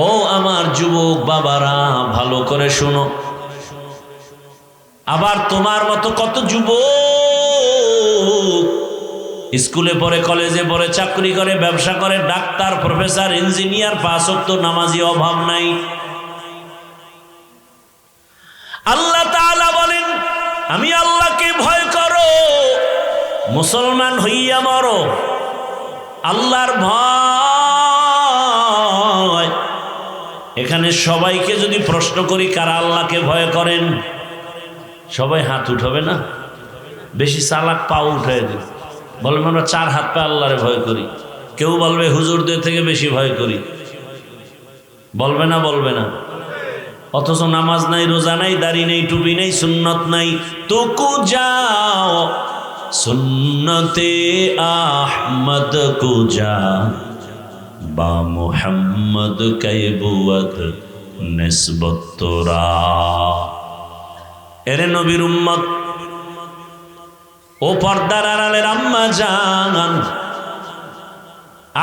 ও আমার যুবক বাবারা, ভালো করে শোনো। আবার তোমার মতো কত যুবক স্কুলে পড়ে, কলেজে পড়ে, চাকরি করে, ব্যবসা করে, ডাক্তার, প্রফেসর, ইঞ্জিনিয়ার, 5 ওয়াক্ত নামাজি, অভাব নাই। আল্লাহ তাআলা বলেন, আমি আল্লাহকে ভয় করো, মুসলমান হইয়া মরো। আল্লাহর ভয়। এখানে সবাইকে যদি প্রশ্ন করি কারা আল্লাহকে ভয় করেন, সবাই হাত উঠাবে না? বেশি চালাক পাও উঠাই দেবে, বলবেন আমরা 4 হাত পা আল্লাহরে ভয় করি। কেউ বলবে হুজুরদের থেকে বেশি ভয় করি, বলবে না? বলবে না? অথচ নামাজ নাই, রোজা নাই, দাড়ি নেই, টুপি নেই, সুন্নত নাই। তুকু যাও সুন্নতে আহমদ কুজা, বা মুহাম্মদ কাইবুয়াত নিসবত তোরা। এরে নবীর উম্মত, ও পর্দার আড়ালের আম্মা জান,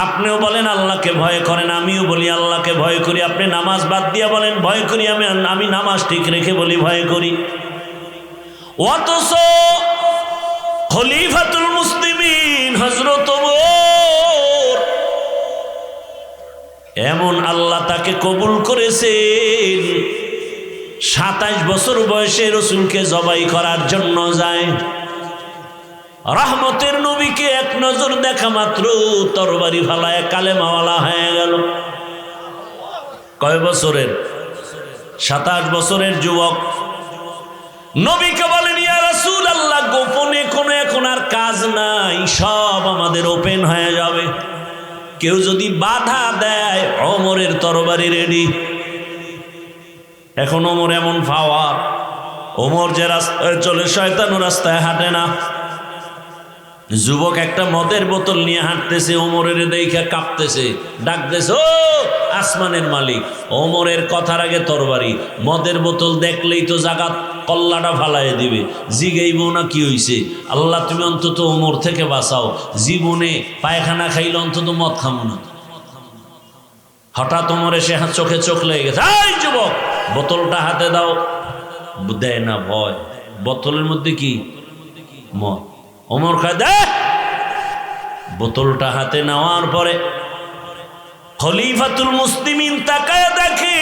আপনিও বলেন আল্লাহকে ভয় করেন, আমিও বলি আল্লাহকে ভয় করি। আপনি নামাজ বাদ দিয়া বলেন ভয় করি, আমি নামাজ ঠিক রেখে বলি ভয় করি। অথচ খলিফাতুল মুসলিমিন হযরত ওমর, এমন আল্লাহ তাকে কবুল করেছেন, 27 বছর বয়সে রসুলকে জবাই করার জন্য যায়। রহমতের নবীকে এক নজর দেখা মাত্র তরবারি ফালায় কালেমাওয়ালা হয়ে গেল। কয় বছরের? 27 বছরের যুবক। নবীকে বলেন, ইয়া রাসূলুল্লাহ, গোপনে কোনো এখন আর কাজ নাই, সব আমাদের ওপেন হয়ে যাবে। কেউ যদি বাধা দেয়, ওমরের তরবারি রেডি। এখন ওমর এমন পাওয়ার, ওমর যে রাস্তায় চলে শয়তানও রাস্তায় হাঁটে না। যুবক একটা মদের বোতল নিয়ে হাঁটতেছে, ওমরের দেখে কাঁপতেছে, ডাকতেছে, ও আসমানের মালিক। ওমরের কথার আগে তরবারি। মদের বোতল দেখলেই তো জাগাত কল্লাটা ফালাই দিবে, জিগাইব না কি হইছে। আল্লাহ তুমি অন্তত ওমর থেকে বাঁচাও, জীবনে পায়খানা খাইলে অন্তত মদ খামো না। হঠাৎ ওমর এসে চোখে চোখ লেগে গেছে, এই যুবক বোতলটা হাতে দাও। দেয় না, ভয়। বোতলের মধ্যে কি? মদ। ওমর কয়, দে। বোতলটা হাতে নেওয়ার পরে খলিফাতুল মুসলিমিন তাকায় দেখে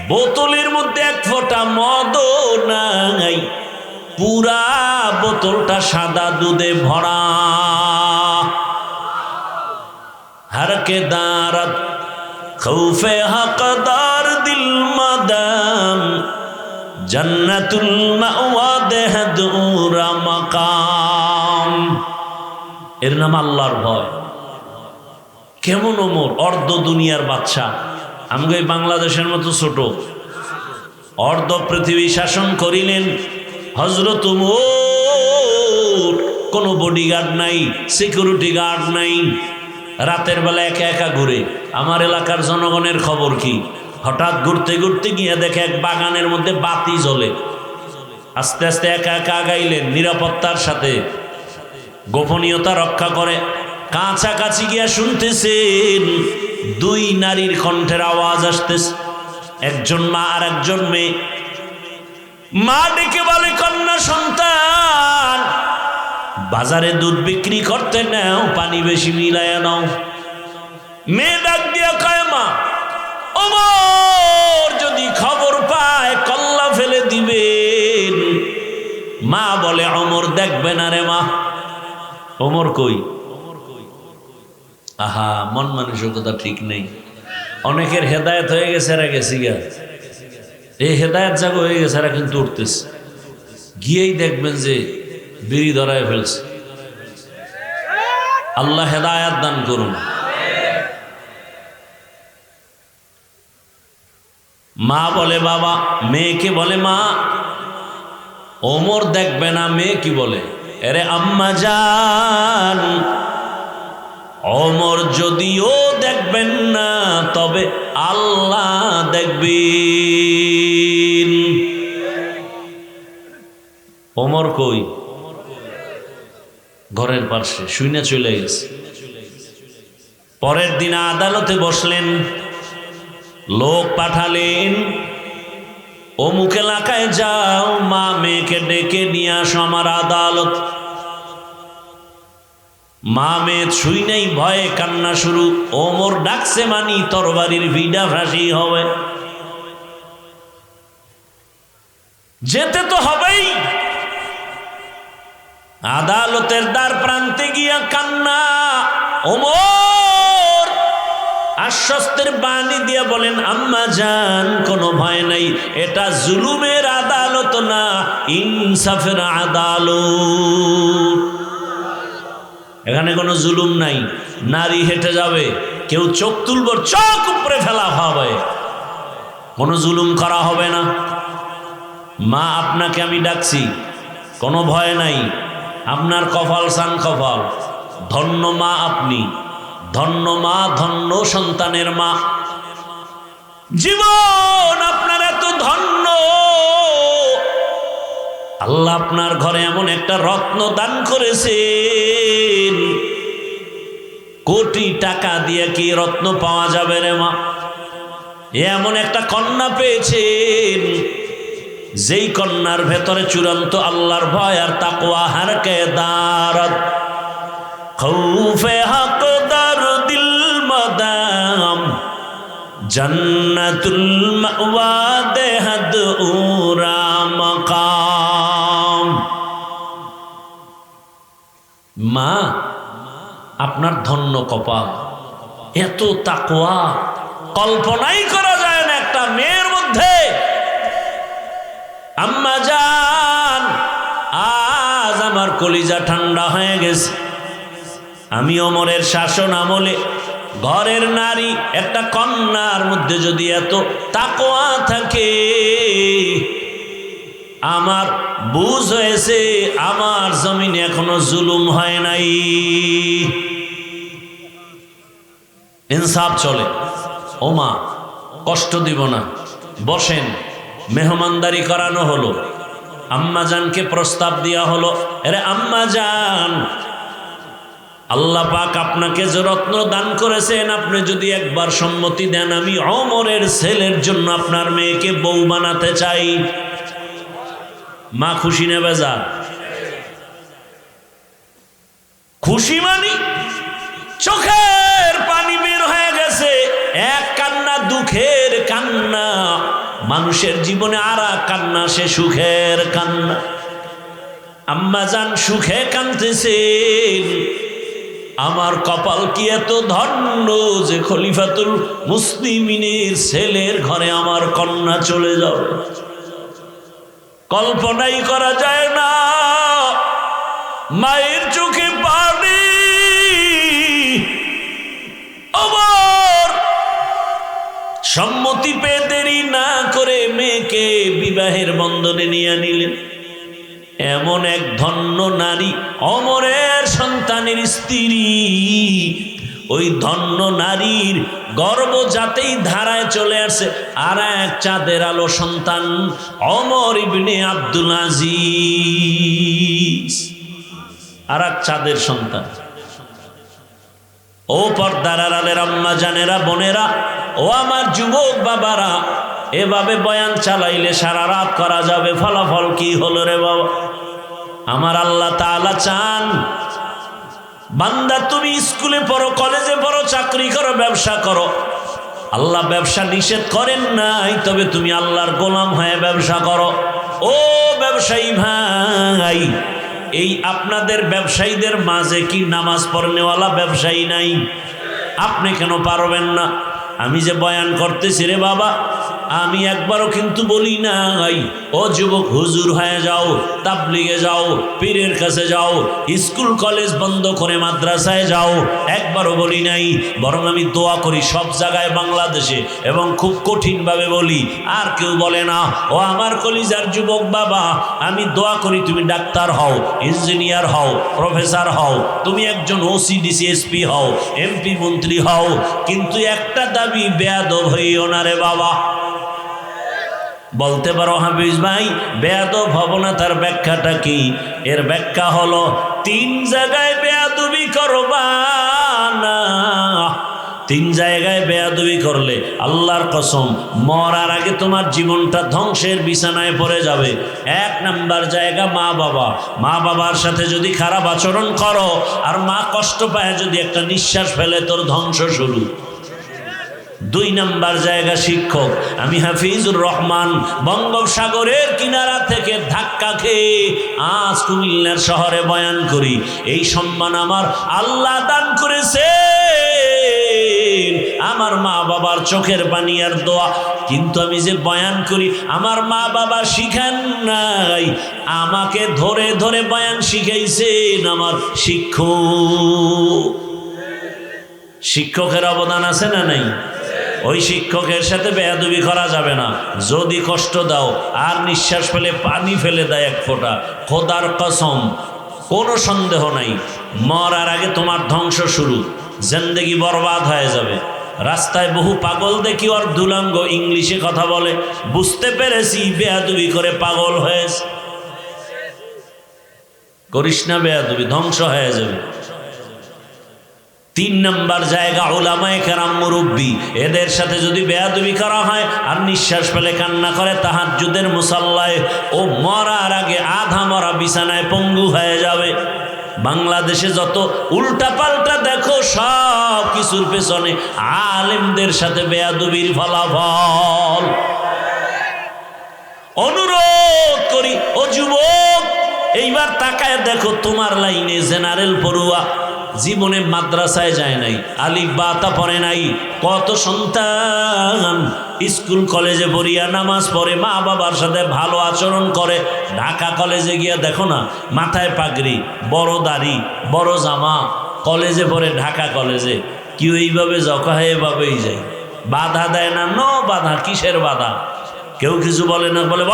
বোতলের মধ্যে এক ফোঁটা মদও নাই, পুরা বোতলটা সাদা দুধে ভরা। হরকে দারত খৌফে হকদার দিল মাদাম, জান্নাতুল মাওয়া দেহদুরা মাকাম। এর নাম আল্লাহর ভয়। কেমন ওমর, অর্ধ দুনিয়ার বাদশা। আমাকে বাংলাদেশের মতো ছোট, অর্ধ পৃথিবী শাসন করিলেন হযরত ওমর। কোনো বডিগার্ড নাই, সিকিউরিটি গার্ড নাই, রাতের বেলা একা একা ঘুরে। আমার এলাকার জনগণের খবর কি? হঠাৎ ঘুরতে ঘুরতে গিয়ে দেখে এক বাগানের মধ্যে বাতি জ্বলে। আস্তে আস্তে একা একা আগাইলেন, নিরাপত্তার সাথে, গোপনীয়তা রক্ষা করে। কাছাকাছি গিয়া শুনতেছেন 2 নারীর কণ্ঠের আওয়াজ আসতেছে, একজন মা আর একজন মেয়ে। মা ডেকে বলে, কন্যা সন্তান, বাজারে দুধ বিক্রি করতে নাও, পানি বেশি মিলাইয়া নাও। মেয়ে ডাক দিয়া কয়, মা, ওমর যদি খবর পায় কল্লা ফেলে দিবেন। মা বলে, ওমর দেখবে না রে মা। ওমর কই? আহা, মন মানসিকতা ঠিক নেই। অনেকের হেদায়েত হয়ে গেছে, এরা গেছি গা, এই হেদায়েত জাগ হয়ে গেছে, এরা কিন্তু উঠতেছে। গিয়েই দেখবেন যে বিড়ি ধরায় ফেলছে। আল্লাহ হেদায়েত দান করুন। মা বলে বাবা, মেয়েকে বলে মা ওমর দেখবে না। মেয়ে কি বলে, আরে আম্মা জান, ওমর যদিও দেখবেন না তবে আল্লাহ দেখবেন। ওমর কই? ঘরের পাশে শুইনা চলে গেছে। পরের দিন আদালতে বসলেন, লোক পাঠালেন, অমুক এলাকায় যাও, মা মেয়েকে ডেকে নিয়ে আসো আমার আদালত। মা মেয়ে ছুই নেই, ভয়ে কান্না শুরু। ওমর ডাকছে মানি তরবারির ভিডা ফাঁসি হবে, যেতে তো হবেই। আদালতের দ্বার প্রান্তে গিয়া কান্না। ওমর আশ্বস্তের বাণী দিয়া বলেন, আম্মা জান কোনো ভয় নাই, এটা জুলুমের আদালত না, ইনসাফের আদালত। এখানে কোনো জুলুম নাই। নারী হেঁটে যাবে, কেউ চোখ তুলব, চোখ উপরে ফেলা হবে, কোনো জুলুম করা হবে না। মা আপনাকে আমি ডাকছি, কোনো ভয় নাই, আপনার কপাল সান কপাল, ধন্য মা আপনি, ধন্য মা, ধন্য সন্তানের মা। জীবন আপনার এত ধন্য, আল্লাহ আপনার ঘরে এমন একটা রত্ন দান করেছেন, কোটি টাকা দিয়ে কি রত্ন পাওয়া যাবে রে মা? এমন একটা কন্যা পেয়েছেন, যেই কন্যার ভেতরে চূড়ান্ত আল্লাহর ভয় আর তাকওয়া হারকে দারত খৌফে হক দার দিল মদাম জান্নাতুল মাওয়া দেহাদ উরা মাকাম। মা আপনার ধন্য কপাল, এত তাকওয়া কল্পনাই করা যায় না একটা মেয়ের মধ্যে। আম্মা জান, আজ আমার কলিজা ঠান্ডা হয়ে গেছে। আমি ওমরের শাসন আমলে ঘরের নারী একটা কন্যার মধ্যে যদি এত তাকওয়া থাকে, আমার বুঝ হয়েছে আমার জমিনে এখনো জুলুম হয় নাই, ইনসাফ চলে। ও মা কষ্ট দিব না, বসেন। মেহমানদারি করানো হলো, আম্মা জানকে প্রস্তাব দেওয়া হলো, আরে আম্মা জান, আল্লাহ পাক আপনাকে যে রত্ন দান করেছেন, আপনি যদি একবার সম্মতি দেন, আমি ওমরের ছেলের জন্য আপনার মেয়েকে বউ বানাতে চাই। মা খুশি না বেজার? খুশি মানি চোখের পানি বের হয়ে গেছে। এক কান্না দুঃখের কান্না, মানুষের জীবনে আর এক কান্না, সে সুখের কান্না। আম্মা জান সুখে কাঁদতেছেন, আমার কপাল কি এত ধন্য যে খলিফাতুল মুসলিমিনের ছেলের ঘরে আমার কন্যা চলে যাবে। কল্পনাই করা যায় না। মায়ের চোখে পানি। ওমর সম্মতি পেয়ে দেরি না করে মেয়েকে বিবাহের বন্ধনে নিয়ে নিলেন। এমন এক ধন্য নারী, ওমরের সন্তানের স্ত্রী। ওই ধন্য নারীর গর্ব যাতেই ধারায় চলে আসে আর এক চাঁদের আলো সন্তান, ওমর ইবনে আব্দুল আজিজ, আর এক চাঁদের সন্তান। ও পর্দার আড়ালের আম্মা জানেরা, বোনেরা, ও আমার যুবক বাবারা, এভাবে বয়ান চালাইলে সারা রাত করা যাবে। ফলাফল কি হলো রে বাবা? আমার আল্লাহ তাআলা চান, বান্দা তুমি স্কুলে পড়ো, কলেজে পড়ো, চাকরি করো, ব্যবসা করো, আল্লাহ ব্যবসা নিষেধ করেন নাই, তবে তুমি আল্লাহর গোলাম হয়ে ব্যবসা করো। ও ব্যবসায়ী ভাই, এই আপনাদের ব্যবসায়ীদের মাঝে কি নামাজ পড়নেওয়ালা ব্যবসায়ী নাই? আপনি কেন পারবেন না? আমি যে বয়ান করতেছি রে বাবা, আমি একবারও কিন্তু বলি নাই ও যুবক হুজুর হয়ে যাও, তাবলিগে যাও, পীরের কাছে যাও, স্কুল কলেজ বন্ধ করে মাদ্রাসায় যাও, একবারও বলি নাই। বরং আমি দোয়া করি সব জায়গায় বাংলাদেশে, এবং খুব কঠিনভাবে বলি, আর কেউ বলে না। ও আমার কলিজার যুবক বাবা, আমি দোয়া করি তুমি ডাক্তার হও, ইঞ্জিনিয়ার হও, প্রফেসর হও, তুমি একজন ওসি ডিসি এসপি হও, এমপি মন্ত্রী হও, কিন্তু একটা দাবি, বেয়াদব হইও না রে বাবা। বলতে পারো হাফিজ ভাই বেয়াদব হব না, তার ব্যাখ্যাটা কি? এর ব্যাখ্যা হলো, তিন জায়গায় বেয়াদবি করবা না। তিন জায়গায় বেয়াদবি করলে আল্লাহর কসম মরার আগে তোমার জীবনটা ধ্বংসের বিছানায় পড়ে যাবে। এক নাম্বার জায়গা মা বাবা। মা বাবার সাথে যদি খারাপ আচরণ করো আর মা কষ্ট পায় যদি একটা নিঃশ্বাস ফেলে, তোর ধ্বংস শুরু। দুই নাম্বার জায়গা শিক্ষক। আমি হাফিজুর রহমান বঙ্গোপসাগরের কিনারা থেকে ধাক্কা খেয়ে আজ কুমিল্লার শহরে বয়ান করি। এই সম্মান আমার আল্লাহ দান করেছে আমার মা বাবার চোখের পানি আর দোয়া। কিন্তু আমি যে বয়ান করি আমার মা বাবা শিখান নাই, আমাকে ধরে ধরে বয়ান শিখাইছেন আমার শিক্ষক। শিক্ষকের অবদান আছে না নাই? ওই শিক্ষকের সাথে বেয়াদবি করা যাবে না। যদি কষ্ট দাও আর নিঃশ্বাস ফেলে পানি ফেলে দেয় এক ফোঁটা, খোদার কসম কোনো সন্দেহ নাই মরার আগে তোমার ধ্বংস শুরু। জিন্দেগি বরবাদ হয়ে যাবে। রাস্তায় বহু পাগল দেখি ওর দুলাঙ্গ ইংলিশে কথা বলে, বুঝতে পেরেছি বেয়াদবি করে পাগল হয়েছে। করিস না বেয়াদবি, ধ্বংস হয়ে যাবে। তিন নাম্বার জায়গা উলামায়ে কেরাম মুরব্বী। এদের সাথে যদি বেয়াদবি করা হয় আর নিঃশ্বাস ফেলে কান্না করে তাহাজ্জুদের মুসাল্লায়, ও মরার আগে আধা মরা বিছানায় পঙ্গু হয়ে যাবে। বাংলাদেশে যত উল্টা পাল্টা দেখো সব কিছুর পেছনে আলেমদের সাথে বেয়াদবির ফলাফল। অনুরোধ করি ও যুবক, এইবার তাকায় দেখো তোমার লাইনে জেনারেল পড়ুয়া জীবনে মাদ্রাসায় যায় নাই, আলিফ বা তা পড়ে নাই। কত সন্তান স্কুল কলেজে পড়িয়া নামাজ পড়ে, মা বাবার সাথে ভালো আচরণ করে। ঢাকা কলেজে গিয়া দেখো না, মাথায় পাগড়ি, বড় দাড়ি, বড় জামা, কলেজে পড়ে ঢাকা কলেজে। কেউ এইভাবে জকায় এভাবেই যায়, বাধা দেয় না। নো বাধা, কিসের বাধা? কেউ কিছু বলে না, বলে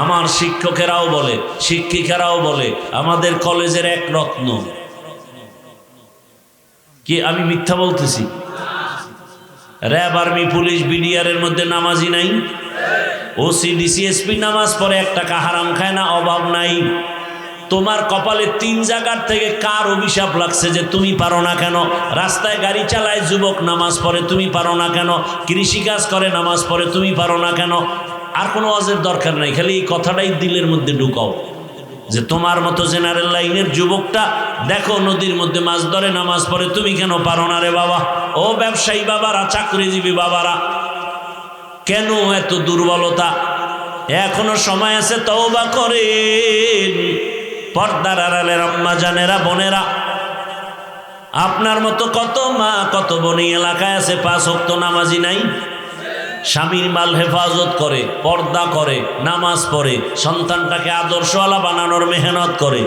আমার শিক্ষকেরাও বলে, শিক্ষিকারাও বলে আমাদের কলেজের এক রত্ন। কি আমি মিথ্যা বলতেছি? র্যাব, আর্মি, পুলিশ, বিডিআরের মধ্যে নামাজি নাই? ওসি, ডিসিএসপি নামাজ পড়ে, এক টাকা হারাম খায় না, অভাব নাই। তোমার কপালে তিন জায়গার থেকে কার অভিশাপ লাগছে যে তুমি পারো না কেন? রাস্তায় গাড়ি চালায় যুবক নামাজ পড়ে, তুমি পারো না কেন? কৃষিকাজ করে নামাজ পড়ে, তুমি পারো না কেন? আর কোনো ওয়াজের দরকার নাই, খালি এই কথাটাই দিলের মধ্যে ঢুকাও যে তোমার মতো জেনারেল লাইনের যুবকটা দেখো নদীর মধ্যে মাছ ধরে নামাজ পড়ে, তুমি কেন পারো না রে বাবা? ও ব্যবসায়ী বাবারা, চাকরিজীবী বাবারা, কেন এত দুর্বলতা? এখনো সময় আছে, তওবা করেন। পর্দার আড়ালের আম্মা জানেরা, বোনেরা, আপনার মতো কত মা কত বোন এলাকায় আছে 5 ওয়াক্ত নামাজি নাই। স্বামীর মাল হেফাজত করে, পর্দা করে, নামাজ পড়ে, সন্তানটাকে আদর্শওয়ালা বানানোর মেহনত করে।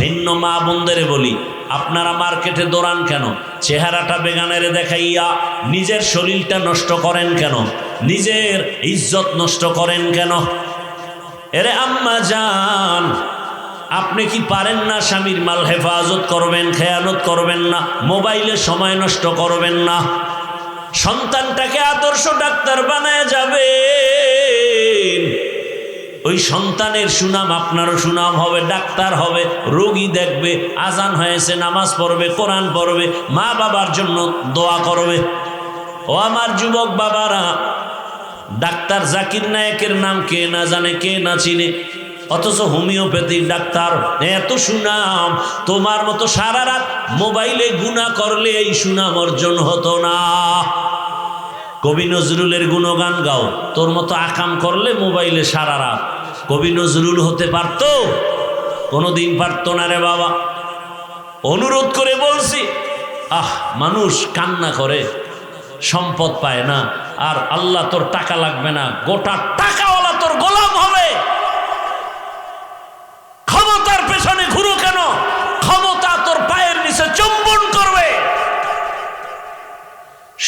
ভিন্ন মা বোনদের বলি, আপনারা মার্কেটে দৌড়ান কেন? চেহারাটা বেগানেরে দেখাইয়া নিজের শরীরটা নষ্ট করেন কেন? নিজের ইজ্জত নষ্ট করেন কেন? এরে আম্মা জান, আপনি কি পারেন না স্বামীর মাল হেফাজত করবেন, খেয়ানত করবেন না, মোবাইলে সময় নষ্ট করবেন না? সন্তানটাকে আদর্শ ডাক্তার বানায় যাবে, ওই সন্তানের সুনাম আপনারও সুনাম হবে, ডাক্তার হবে, রোগী দেখবে, আজান হয়েছে নামাজ পড়বে, কোরআন পড়বে, মা বাবার জন্য দোয়া করবে। ও আমার যুবক বাবারা, ডাক্তার জাকির নায়েকের নাম কে না জানে, কে না চিনে? অথচ হোমিওপ্যাথির ডাক্তার, এত সুনাম। তোমার মতো সারা রাত মোবাইলে গুনাহ করলে এই সুনাম অর্জন হতো না। কবি নজরুলের গুণগান গাও, তোর মতো আকাম করলে মোবাইলে সারা রাত। কবি নজরুল হতে পারতো? কোনোদিন পারতো না রে বাবা। অনুরোধ করে বলছি, মানুষ কান্না করে, সম্পদ পায় না, আর আল্লাহ তোর টাকা লাগবে না, গোটা টাকাওয়ালা তোর গোলাম হবে। ক্ষমতার পেছনে ঘুরো কেন? ক্ষমতা তোর পায়ের নিচে চুম্বন করবে।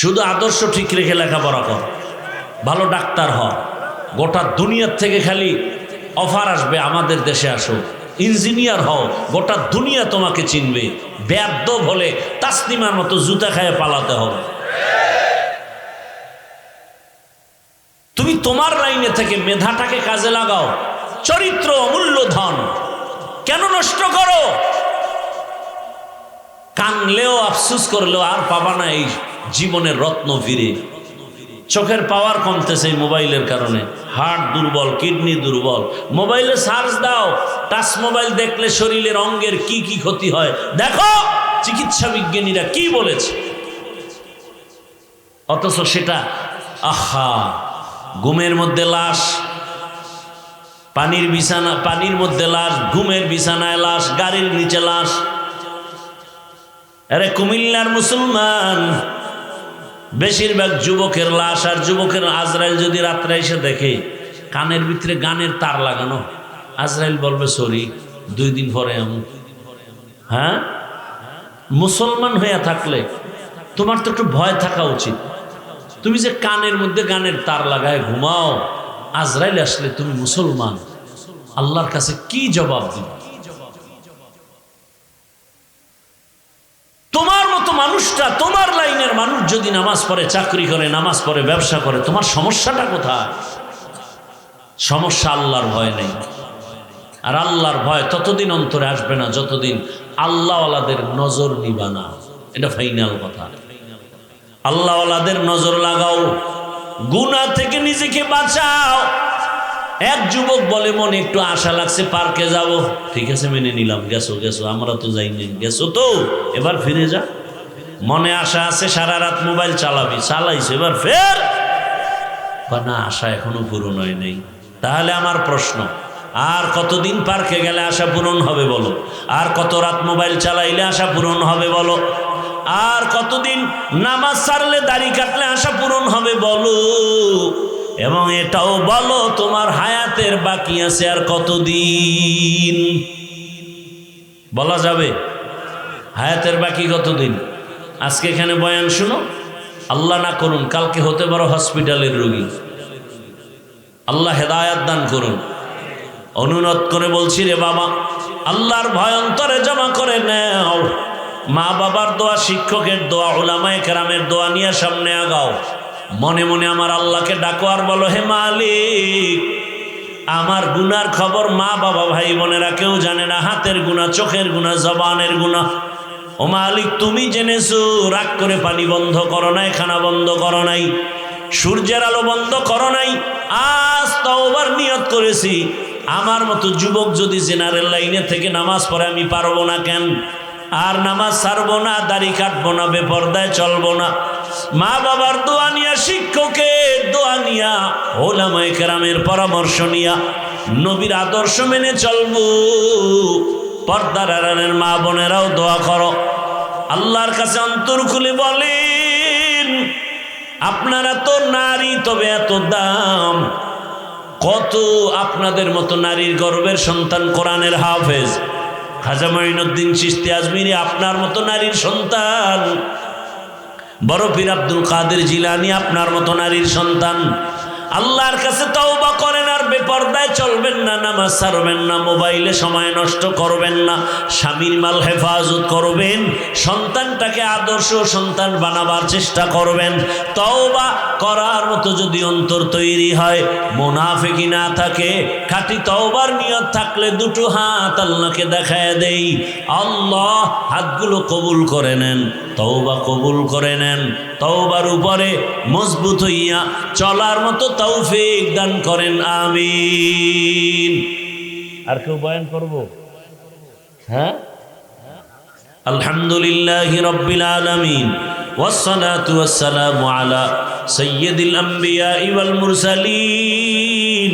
শুধু আদর্শ ঠিক রেখে লেখাপড়া কর, ভালো ডাক্তার হ। গোটা দুনিয়ার থেকে খালি অফার আসবে, আমাদের দেশে আসো, ইঞ্জিনিয়ার হও, গোটা দুনিয়া তোমাকে চিনবে। বেয়াদব হলে তাসলিমার মতো জুতা খায় পালাতে হবে। তুমি তোমার লাইনে থেকে মেধাটাকে কাজে লাগাও। চরিত্র অমূল্য ধন, কেন নষ্ট করো? কানলেও আফসুস করলেও আর পাবা না এই জীবনের রত্ন ফিরে। চোখের পাওয়ার কমতেছে এই মোবাইলের কারণে, হার্ট দুর্বল, কিডনি দুর্বল। মোবাইলে সার্চ দাও, টাচ মোবাইল দেখলে শরীরের অঙ্গের কি কি ক্ষতি হয় দেখো, চিকিৎসা বিজ্ঞানীরা কি বলেছে। অথচ সেটা আহা, ঘুমের মধ্যে লাশ, পানির বিছানা, পানির মধ্যে লাশ, ঘুমের বিছানায় লাশ, গাড়ির নিচে লাশ। আরে কুমিল্লার মুসলমান বেশিরভাগ যুবকের লাশ, আর যুবকের আজরাইল যদি রাত্রে এসে দেখে কানের ভিতরে গানের তার লাগানো, আজরাইল বলবে সরি 2 দিন পরে আমি। হ্যাঁ, মুসলমান হইয়া থাকলে তোমার তো একটু ভয় থাকা উচিত। তুমি যে কানের মধ্যে গানের তার লাগায় ঘুমাও, আজরাইল আসলে তুমি মুসলমান, আল্লাহর কাছে কি জবাব দিবে? তোমার মতো মানুষটা, তোমার লাইনের মানুষ যদি নামাজ পড়ে, চাকরি করে, নামাজ পড়ে, ব্যবসা করে, তোমার সমস্যাটা কোথায়? সমস্যা আল্লাহর ভয় নেই। আর আল্লাহর ভয় ততদিন অন্তরে আসবে না যতদিন আল্লাহওয়ালাদের নজর নিবা না। এটা ফাইনাল কথা। আল্লাহওয়ালাদের নজর লাগাও, গুনাহ থেকে নিজেকে বাঁচাও। এক যুবক বলে মনে একটু আশা লাগছে, পার্কে যাব। ঠিক আছে, মেনে নিলাম, গেছো গেছো, আমরা তো যাইনি, গেছো তো, এবার ফিরে যা। মনে আশা আছে, সারা রাত মোবাইল চালাবি, চালাইছে, এবার ফের না, আশা এখনো পূরণ হয় নেই। তাহলে আমার প্রশ্ন, আর কতদিন পার্কে গেলে আশা পূরণ হবে বলো? আর কত রাত মোবাইল চালাইলে আশা পূরণ হবে বলো? আর কতদিন নামাজ ছাড়লে, দাড়ি কাটলে আশা পূরণ হবে বলো? এবং এটাও বলো তোমার হায়াতের বাকি আছে আর কতদিন? বলা যাবে হায়াতের বাকি কতদিন? আজকে এখানে বয়ান শুনো, আল্লাহ না করুন কালকে হতে পারো হসপিটালের রোগী। আল্লাহ হেদায়াত দান করুন। অনুরোধ করে বলছি রে বাবা, আল্লাহর ভয় অন্তরে জমা করে নাও। মা বাবার দোয়া, শিক্ষকের দোয়া, উলামায়ে কেরামের দোয়া নিয়ে সামনে আগাও। মনে মনে আমার আল্লাহকে ডাকো আর বলো, হে মালিক, আমার গুনার খবর মা বাবা ভাই বোনেরা কেউ জানে না। হাতের গুনাহ, চোখের গুনাহ, জবানের গুনাহ। ও মালিক, তুমি জেনেছো। রাগ করে পানি বন্ধ করো নাই, খানা বন্ধ করো নাই, সূর্যের আলো বন্ধ করো নাই। আজ তওবার নিয়ত করেছি, আমার মতো যুবক যদি জেনারেল লাইনে থেকে নামাজ পড়ে আমি পারবো না কেন? আর নামাজ ছাড়বো না, দাড়ি কাটবো না, বেপরদায় চলবো না। মা বাবার দোয়া নিয়া, শিক্ষকের দোয়া নিয়া, উলামায়ে কেরামের পরামর্শ নিয়া, নবীর আদর্শ মেনে চলবো। পর্দার আড়ালের মা বোনেরাও দোয়া করো, আল্লাহর কাছে অন্তর খুলে বলেন, আপনারা তো নারী, তবে এত দাম। কত আপনাদের মতো নারীর গর্বের সন্তান কোরআনের হাফেজ খাজা মঈনুদ্দিন চিশতি আজমিরি, আপনার মতো নারীর সন্তান। বড় পীর আব্দুল কাদের জিলানী আপনার মতো নারীর সন্তান। আল্লাহর কাছে তওবা করেন আর বেপরদায় চলবেন না, নামাজ ছাড়বেন না, মোবাইলে সময় নষ্ট করবেন না, স্বামীর মাল হেফাজত করবেন, সন্তানটাকে আদর্শ সন্তান বানাবার চেষ্টা করবেন। তওবা করার মতো যদি অন্তর তৈরি হয়, মুনাফিকি না থাকে, খাঁটি তওবার নিয়ত থাকলে দুটো হাত আল্লাহকে দেখায় দেই। আল্লাহ হাতগুলো কবুল করে নেন, তওবা কবুল করে নেন, তওবার উপরে মজবুত হইয়া চলার মতো তৌফিক দান করেন, আমিন। আর কেউ বয়ান করব? হ্যাঁ, আলহামদুলিল্লাহি রাব্বিল আলামিন, ওয়াসসালাতু ওয়াসসালামু আলা সাইয়্যিদিল আমবিয়া ওয়াল মুরসালিন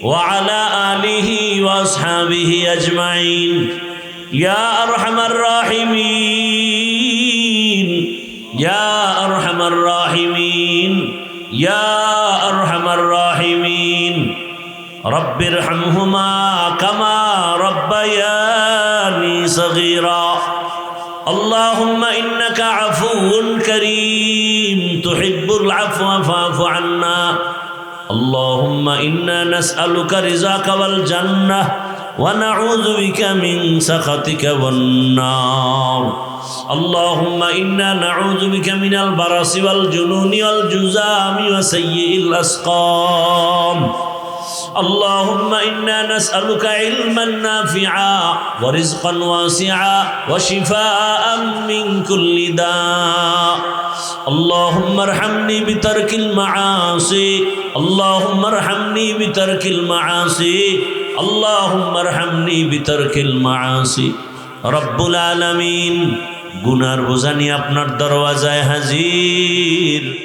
ওয়া আলা আলিহি ওয়া আসহাবিহি আজমাইন। ইয়া আরহামার রাহিমিন, ইয়া আরহামার রাহিমিন, ইয়া আরহামার রাহিমিন। রব্বিরহামহুমা কামা রব্বায়ানি সগীরা। আল্লাহুম্মা ইন্নাকা আফুউন কারীম তুহিব্বুল আফওয়া ফা'ফু আন্না। আল্লাহুম্মা ইন্না নাসআলুকা রিযাকা ওয়াল জান্নাহ ওয়া নাউযু বিকা মিন সাখাতিকা ওয়ান নার। اللهم إنا نعوذ بك من البرص والجنون والجذام وسيء الأسقام اللهم إنا نسألك علما نافعا ورزقا واسعا وشفاء من كل داء اللهم ارحمني بترك المعاصي اللهم ارحمني بترك المعاصي اللهم ارحمني بترك المعاصي رب العالمين গুনার বোঝা নিয়ে আপনার দরওয়াজায় হাজির।